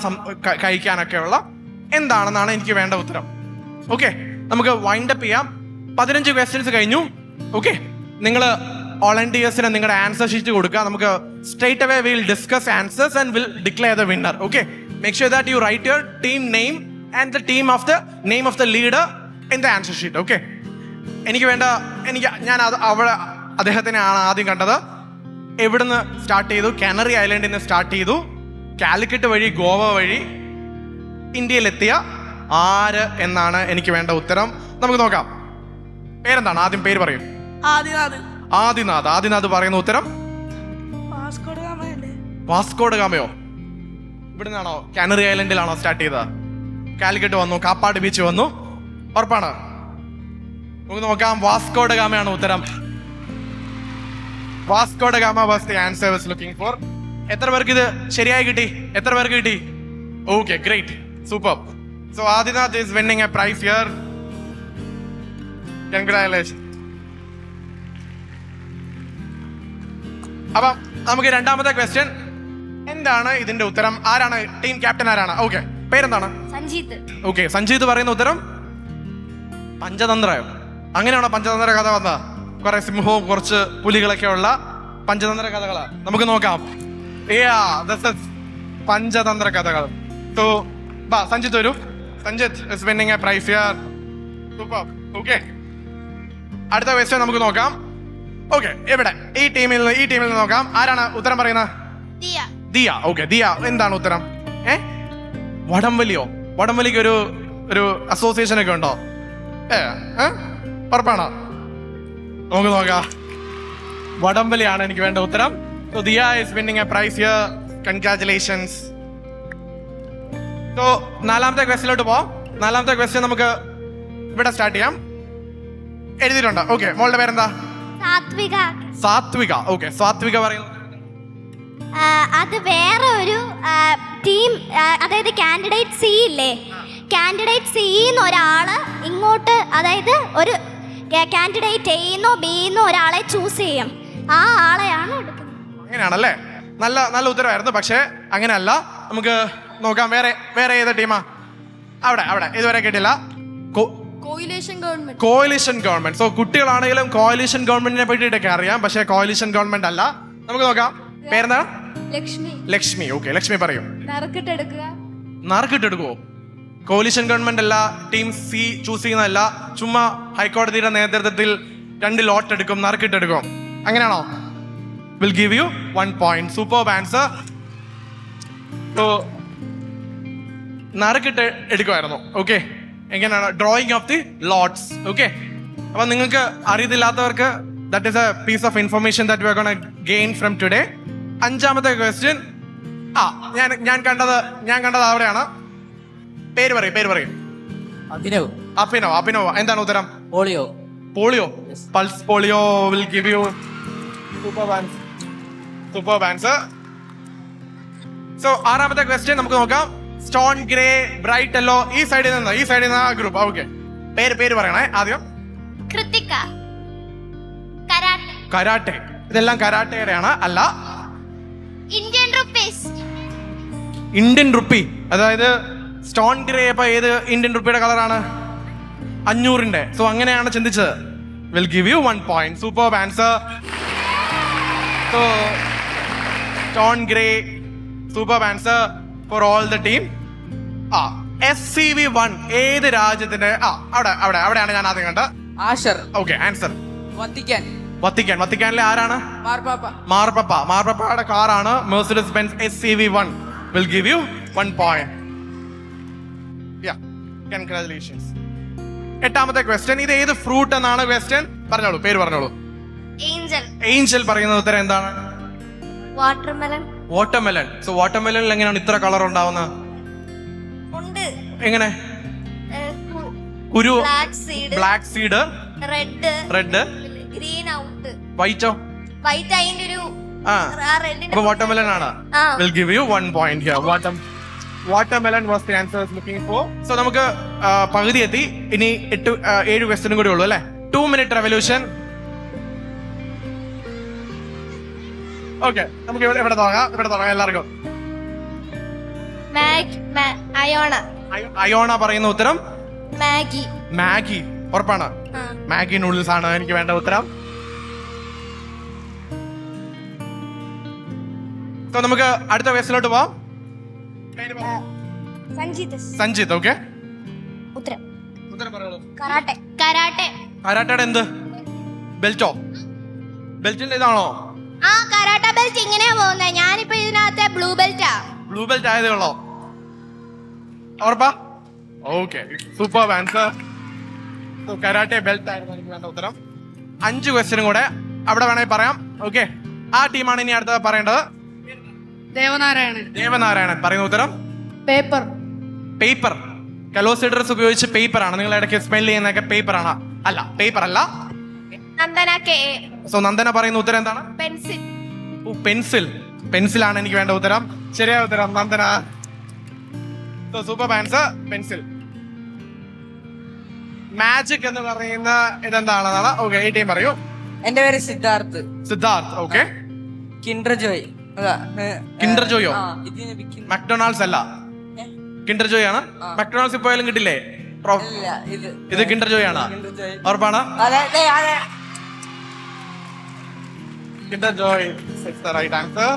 കഴിക്കാനൊക്കെ ഉള്ള എന്താണെന്നാണ് എനിക്ക് വേണ്ട ഉത്തരം. ഓക്കെ, നമുക്ക് വൈൻഡപ്പ് ചെയ്യാം. 15 ക്വസ്റ്റ്യൻസ് കഴിഞ്ഞു. ഓക്കെ, നിങ്ങൾ വോളണ്ടിയേഴ്സിന് നിങ്ങളുടെ ആൻസർ ഷീറ്റ് കൊടുക്കുക. നമുക്ക് straight away will discuss answers and will declare the winner. Okay, make sure that U write your team name and the name of the leader in the answer sheet. Okay, ഞാൻ അദ്ദേഹത്തിനെയാണ് ആദ്യം കണ്ടത്. എവിടുന്ന് start ചെയ്തു? Canary ഐലൻഡിൽ നിന്ന് start ചെയ്തു, കാലിക്കറ്റ് വഴി ഗോവ വഴി ഇന്ത്യയിലെത്തിയ ആര് എന്നാണ് എനിക്ക് വേണ്ട ഉത്തരം. നമുക്ക് നോക്കാം. പേരെന്താണ്? ആദ്യം പേര് പറയും. ആദിനാഥ് പറയുന്ന ഉത്തരം വാസ്കോഡ ഗാമയോ? ഇവിടുന്നാണോ? കാനറി ഐലൻഡിലാണോ സ്റ്റാർട്ട് ചെയ്തത്? കാലിക്കറ്റ് വന്നു, കാപ്പാട് ബീച്ച് വന്നു, ഉറപ്പാണ്? നമുക്ക് നോക്കാം. വാസ്കോഡ ഗാമയാണ് ഉത്തരം. Vasco da Gama was the answer was looking for. എത്ര പേർക്ക് ഇത് ശരിയായി കിട്ടി? എത്ര പേർക്ക് കിട്ടി? Okay, great, super. So Adinath is winning a prize here. Congratulation. അപ്പം നമുക്ക് രണ്ടാമത്തെ ക്വസ്റ്റ്യൻ. എന്താണ് ഇതിന്റെ ഉത്തരം? ആരാണ് ടീം ക്യാപ്റ്റൻ? ആരാണ്? ഓക്കെ, പേരെന്താണ്? സഞ്ജീത്ത്. ഓക്കെ, സഞ്ജീത്ത് പറയുന്ന ഉത്തരം പഞ്ചതന്ത്രയോ? അങ്ങനെയാണോ പഞ്ചതന്ത്ര കഥ വന്നത്? കുറെ സിംഹവും കുറച്ച് പുലികളൊക്കെ ഉള്ള പഞ്ചതന്ത്ര കഥകളാ. നമുക്ക് നോക്കാം. പഞ്ചതന്ത്ര കഥകൾ. സോ സഞ്ജിത്ത് വരൂ. Sanjith is winning a prize here. Super. Okay. അടുത്ത ക്വസ്റ്റ്യൻ നമുക്ക് നോക്കാം. ഓക്കെ, എവിടെ ഈ ടീമിൽ നിന്ന് നോക്കാം. ആരാണ് ഉത്തരം പറയുന്നത്? ദിയ. ഓക്കെ, ദിയ എന്താണ് ഉത്തരം? വടംവലിയോ? വടംവലിക്ക് ഒരു അസോസിയേഷൻ ഒക്കെ ഉണ്ടോ? ഉറപ്പാണോ? നമുക്ക് നോക്കാം. വടംവലിയാണ് എനിക്ക് വേണ്ട ഉത്തരം. So Diya is winning a prize here. Congratulations. So നാലാമത്തെ ക്വസ്റ്റ്യനിലോട്ട് പോവാം. നാലാമത്തെ ക്വസ്റ്റ്യൻ നമുക്ക് ഇവിടെ സ്റ്റാർട്ട് ചെയ്യാം. എഴുതിയിട്ടുണ്ട്. ഓക്കെ, മോളുടെ പേരെന്താ? സാത്വിക. ഓക്കെ, സാത്വിക പറയുന്നത് അത് വേറെ ഒരു ടീം, അതായത് കാൻഡിഡേറ്റ് സി ഇല്ലേ, കാൻഡിഡേറ്റ് സിന്ന് ഒരാള് ഇങ്ങോട്ട്, അതായത് ഒരു കാൻഡിഡേറ്റ് എന്നോ ബിന്നോ ഒരാളെ ചൂസ് ചെയ്യും, ആ ആളെയാണ് എടുക്കുന്നത്. അങ്ങനെയാണല്ലേ? നല്ല ഉത്തരവായിരുന്നു. പക്ഷേ അങ്ങനെയല്ല. നമുക്ക് നോക്കാം. വേറെ ഏത് ടീമാ? അവിടെ ഇതുവരെ കേട്ടില്ല. കോalition ഗവൺമെന്റ്. സോ കുട്ടികളാണെങ്കിലും കോalition ഗവൺമെന്റിനെ പറ്റിയിട്ടൊക്കെ അറിയാം, പക്ഷേ കോalition ഗവൺമെന്റ് അല്ല. നമുക്ക് നോക്കാം. പേരെന്താ? ലക്ഷ്മി. ഓക്കെ, ലക്ഷ്മി പറയൂ. നറുക്കിട്ടെടുക്കുവോ? കോalition ഗവൺമെന്റ് അല്ല, ടീം സി ചൂസ് ചെയ്യുന്നതല്ല. ചുമ്മാ ഹൈക്കോടതിയുടെ നേതൃത്വത്തിൽ 2 ലോട്ട് എടുക്കും, നറുക്കിട്ടെടുക്കും. അങ്ങനെയാണോ? Will give you 1 point. Superb answer. So നറുക്കിട്ട് എടുക്കുമായിരുന്നു. ഓക്കെ, എങ്ങനെയാണ്? Drawing of the lots. Okay, അപ്പൊ നിങ്ങൾക്ക് അറിയത്തില്ലാത്തവർക്ക് that is a piece of information that we are gonna gain from today. അഞ്ചാമത്തെ ക്വസ്റ്റ്യൻ. ഞാൻ കണ്ടത് അവിടെയാണ്. പേര് പറയും. അഭിനവ്. എന്താണ് ഉത്തരം? Polio. Pulse polio will give you superb answer. So ആറാമത്തെ ക്വസ്റ്റ്യൻ നമുക്ക് നോക്കാം. Stone grey, bright yellow. ഈ സൈഡിൽ നിന്ന് ഗ്രൂപ്പ്. ഓക്കെ, പേര് പറയണേ ആദ്യം. കൃത്തിക. കരാട്ടെ. ഇതെല്ലാം കരാട്ടയുടെയാണ്. അല്ല, ഇന്ത്യൻ റുപ്പി. അതായത് സ്റ്റോൺ ഗ്രേ. അപ്പൊ ഏത് ഇന്ത്യൻ റുപ്പിയുടെ കളറാണ്? 500-ന്റെ. സോ അങ്ങനെയാണ് ചിന്തിച്ചത്. Will give you 1 point. Superb answer. So stone grey, superb answer for all the team. SCV1 ഏത് രാജ്യത്തിന്റെ? അവിടെയാണ് ഞാൻ ആദ്യം കണ്ടത്. Okay, answer. വത്തിക്കാനിലെ ആരാണ്? മാർപ്പാപ്പയുടെ കാറാണ് Mercedes Benz SCV1. Will give you 1 point. Congratulations. എട്ടാമത്തെ ക്വസ്റ്റ്യൻ. ഇത് ഏത് ഫ്രൂട്ട് എന്നാണ് ക്വസ്റ്റ്യൻ? പേര് പറഞ്ഞോളൂ. ഏഞ്ചൽ പറയുന്ന ഉത്തരം എന്താണ്? വാട്ടർമെലൺ. സോ വാട്ടർമെലണിൽ എങ്ങനെയാണ് ഇത്ര കളർ ഉണ്ടാവുന്നത്? എങ്ങനെ? കുരു, ബ്ലാക്ക് സീഡ്, റെഡ്, വൈറ്റോ? അപ്പൊ വാട്ടർമെലൺ ആണ്. Will give you 1 point here. Watermelon was the answer looking for. So നമുക്ക് പകുതി എത്തി. ഇനി 7 ക്വസ്റ്റ്യനും കൂടി ഉള്ളൂ അല്ലേ? 2 minute revolution. ഓക്കെ, നമുക്ക് ഇവിടെ തുടങ്ങാം എല്ലാവർക്കും. അയോണ പറയുന്ന ഉത്തരം മാഗി. ഉറപ്പാണ്? മാഗി നൂഡിൽസ് ആണ് എനിക്ക് വേണ്ട ഉത്തരം. സോ നമുക്ക് അടുത്ത ക്വസ്റ്റ്യനിലോട്ട് പോവാം. സഞ്ജിത്ത്. ഓക്കെ, ഉത്തരം പറയുള്ളൂ. കരാട്ടയുടെ എന്ത്? ബെൽറ്റോ? ബെൽറ്റിന്റെ ഇതാണോ? കരാട്ട ബെൽറ്റ് ഇങ്ങനെയാ പോകുന്നത്. ഞാനിപ്പോ ഇതിനകത്തെ ബ്ലൂ ബെൽറ്റ് ആയതേ ഉള്ളോ? ഉറപ്പാ? Okay, super answer. Karate belt ആയിരുന്നു എനിക്ക് വേണ്ട ഉത്തരം. 5 ക്വസ്റ്റ്യനും കൂടെ അവിടെ വേണമെങ്കിൽ പറയാം. ഓക്കെ, ആ ടീമാണ് ഇനി അടുത്ത പറയേണ്ടത്. ദേവനാരായണൻ പറയുന്ന ഉത്തരം പേപ്പർ. കലോസിഡറസ് ഉപയോഗിച്ച് പേപ്പർ ആണ്. നിങ്ങൾ ഇടയ്ക്ക് സ്മെൽ ചെയ്യുന്നതൊക്കെ പേപ്പർ ആണ്. അല്ല, പേപ്പർ അല്ല. സോ നന്ദന പറയുന്ന ഉത്തരം എന്താണ്? പെൻസിലാണ് എനിക്ക് വേണ്ട ഉത്തരം. ശരിയായ ഉത്തരം Nandana. Super answer, pencil. Magic എന്ന് പറയുന്ന ഇതെന്താണെന്നാണ്? ഓക്കെ, ഈ ടീം പറയൂ. എന്റെ പേര് Siddharth. Okay. Kinder Joyo? McDonald's അല്ല, കിൻഡർ ജോയ് ആണ്. മക്ഡൊണാൾഡ്സിൽ പോയാലും കിട്ടില്ലേ? ഇല്ല, ഇത് കിൻഡർ ജോയ് ആണ്. Kinder Joy. ഉറപ്പാണ്? അതെ, അതെ. Kinder Joy is the right answer.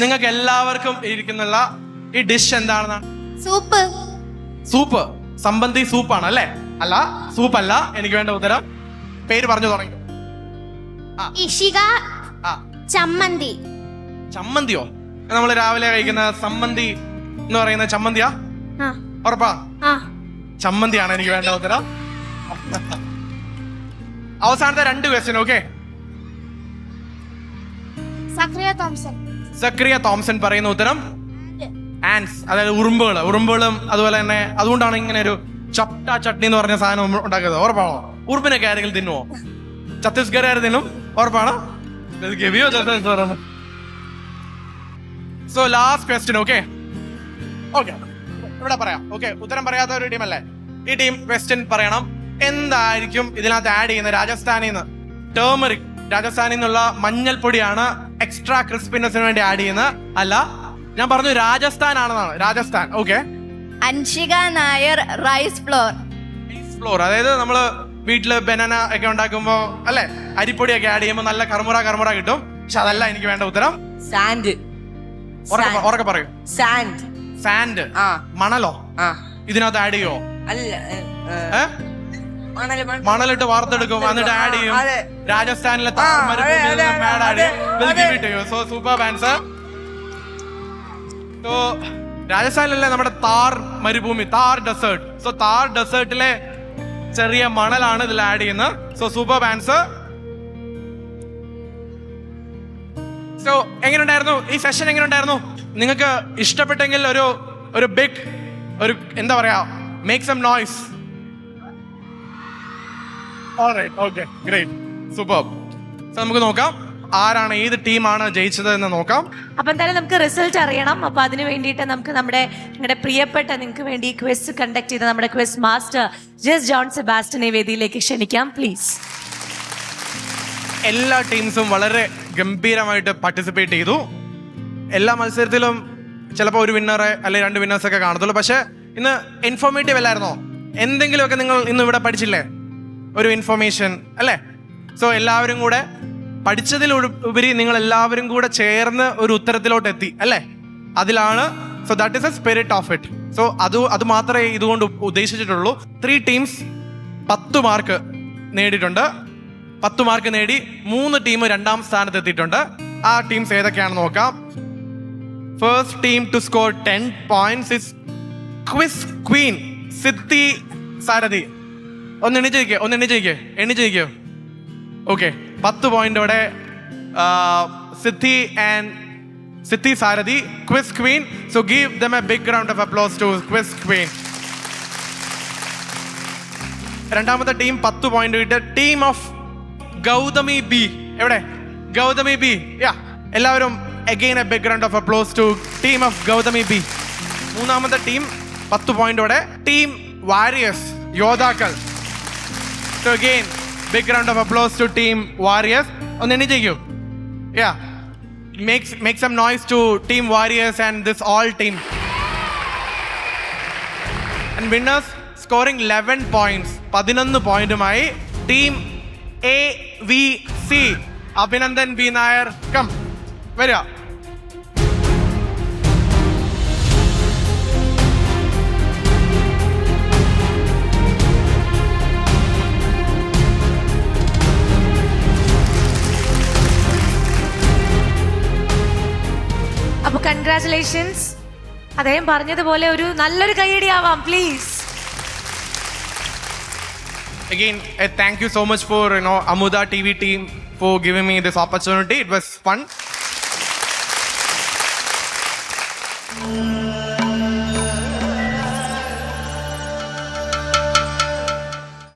നിങ്ങൾക്ക് എല്ലാവർക്കും ഇരിക്കുന്നുള്ള ഈ ഡിഷ് എന്താണെന്നാണ്? സൂപ്പ്. സൂപ്പ്. സംബന്ധി സൂപ്പാണ് അല്ലേ? അല്ല, സൂപ്പല്ല. എനിക്ക് വേണ്ട ഉത്തരം പേര് പറഞ്ഞു തുടങ്ങി. ഇഷിക ചമ്മന്തി. ചമ്മന്തിയോ? നമ്മൾ രാവിലെ കഴിക്കുന്ന സമ്മന്തി എന്ന് പറയുന്ന ചമ്മന്തിയാ? ഉറപ്പാ? ചമ്മന്തിയാണ് എനിക്ക് വേണ്ട ഉത്തരം. അവസാനത്തെ 2 ക്വസ്റ്റ്യൻ. ഓക്കെ, സക്രിയ തോംസൺ പറയുന്ന ഉത്തരം ആൻസ്, അതായത് ഉറുമ്പുകളും അതുപോലെ തന്നെ അതുകൊണ്ടാണ് ഇങ്ങനെ ഒരു ചപ്റ്റ ചട്നി എന്ന് പറഞ്ഞ സാധനം ഉണ്ടാക്കുന്നത്. ഉറപ്പാണോ? ഉറുമ്പിനൊക്കെ ആരെങ്കിലും തിന്നുവോ? ഛത്തീസ്ഗഡ് തിന്നും. ഉറപ്പാണ്? So last question. ഓക്കെ, ഇവിടെ പറയാം. ഓക്കെ, ഉത്തരം പറയാത്ത ഒരു ടീം അല്ലേ? ഈ ടീം ക്വസ്റ്റ്യൻ പറയണം. എന്തായിരിക്കും ഇതിനകത്ത് ആഡ് ചെയ്യുന്നത്? രാജസ്ഥാനിൽ നിന്ന് ടേമറിക്, രാജസ്ഥാനിൽ നിന്നുള്ള മഞ്ഞൾപ്പൊടിയാണ് എക്സ്ട്രാ ക്രിസ്പിനെസിന് വേണ്ടി ആഡ് ചെയ്യുന്നത്. അല്ല, ഞാൻ പറഞ്ഞു രാജസ്ഥാൻ ആണെന്നാണ്. Rajasthan. Okay. Anshika Nair rice flour. അതായത് നമ്മള് വീട്ടില് ബനാന ഒക്കെ ഉണ്ടാക്കുമ്പോ അല്ലെ, അരിപ്പൊടിയൊക്കെ ആഡ് ചെയ്യുമ്പോൾ നല്ല കർമുറ കിട്ടും. പക്ഷെ അതല്ല എനിക്ക് വേണ്ട ഉത്തരം. സാൻഡ്. ഉറക്കെ പറയൂ. സാൻഡ്. മണലോ? ഇതിനകത്ത് ആഡ് ചെയ്യോ? അല്ല, മണലിട്ട് വാർത്തെടുക്കും, എന്നിട്ട് ആഡ് ചെയ്യും. രാജസ്ഥാനിലെ സൂപ്പർ ആൻസർ. സോ രാജസ്ഥാനിലല്ലേ നമ്മുടെ താർ മരുഭൂമി, താർ ഡെസേർട്ട്. സോ താർ ഡെസേർട്ടിലെ ചെറിയ മണലാണ് ഇതിൽ ആഡ് ചെയ്യുന്നത്. So super answer. സോ എങ്ങനെയുണ്ടായിരുന്നു ഈ സെഷൻ? എങ്ങനെയുണ്ടായിരുന്നു? നിങ്ങൾക്ക് ഇഷ്ടപ്പെട്ടെങ്കിൽ ഒരു ബിഗ് എന്താ പറയാ, make some noise. Alright, okay, great, super. So നമുക്ക് നോക്കാം ആരാണ്, ഏത് ടീമാണ് ജയിച്ചത് എന്ന് നോക്കാം. അപ്പൊ എന്തായാലും നമുക്ക് റിസൾട്ട് അറിയണം. അപ്പൊ അതിന് വേണ്ടിയിട്ട് നമുക്ക് നിങ്ങളുടെ പ്രിയപ്പെട്ട നിങ്ങൾക്ക് വേണ്ടി ക്വിസ് കണ്ടക്ട് ചെയ്ത നമ്മുടെ ക്വിസ് മാസ്റ്റർ ജസ് ജോൺ സെബാസ്റ്റ്യനെ വേദിയിലേക്ക് ക്ഷണിക്കാം, പ്ലീസ്. എല്ലാ ടീംസും വളരെ ഗംഭീരമായിട്ട് പാർട്ടിസിപ്പേറ്റ് ചെയ്തു. എല്ലാ മത്സരത്തിലും ചിലപ്പോൾ ഒരു വിന്നറെ അല്ലെങ്കിൽ 2 വിന്നേഴ്സ് ഒക്കെ കാണത്തുള്ളൂ. പക്ഷെ ഇന്ന് ഇൻഫോർമേറ്റീവ് അല്ലായിരുന്നോ? എന്തെങ്കിലുമൊക്കെ നിങ്ങൾ ഇന്ന് ഇവിടെ പഠിച്ചില്ലേ? ഒരു ഇൻഫർമേഷൻ അല്ലേ? സോ എല്ലാവരും കൂടെ പഠിച്ചതിലുപരി നിങ്ങൾ എല്ലാവരും കൂടെ ചേർന്ന് ഒരു ഉത്തരത്തിലോട്ട് എത്തി അല്ലേ? അതിലാണ്. So that is A spirit of it. So അത് മാത്രമേ ഇതുകൊണ്ട് ഉദ്ദേശിച്ചിട്ടുള്ളൂ. 3 ടീംസ് 10 മാർക്ക് നേടിയിട്ടുണ്ട്. 10 മാർക്ക് നേടി 3 ടീം 2ാം സ്ഥാനത്ത് എത്തിയിട്ടുണ്ട്. ആ ടീംസ് ഏതൊക്കെയാണെന്ന് നോക്കാം. First team to score 10 points is quiz queen Siddhi Sarathi. ഒന്ന് എണ്ണിച്ചേക്കോ. ഓക്കെ, 10 പോയിന്റോടെ Siddhi Sarathi, quiz queen. So give them a big round of applause to quiz queen. രണ്ടാമത്തെ ടീം 10 പോയിന്റ് കിട്ടിയ ടീം ഓഫ് ഗൗതമി ബി. എവിടെ ഗൗതമി ബി? എല്ലാവരും again a big round of applause to team of Gautami B. മൂന്നാമത്തെ team 10 പോയിന്റോടെ team warriors, യോദ്ധാക്കൾ. So again big round of applause to team warriors. ഒന്ന് എണ്ണിച്ചേക്കൂ. Make some noise to team warriors and this all team. And winners scoring 11 points, 11 പോയിന്റുമായി team AVC. Abhinandan B Nair, come വരിക. അപ്പൊ congratulations. അദ്ദേഹം പറഞ്ഞതുപോലെ ഒരു നല്ലൊരു കൈയടി ആവാം, please. Again, thank you so much for Amuda TV team for giving me this opportunity. It was fun.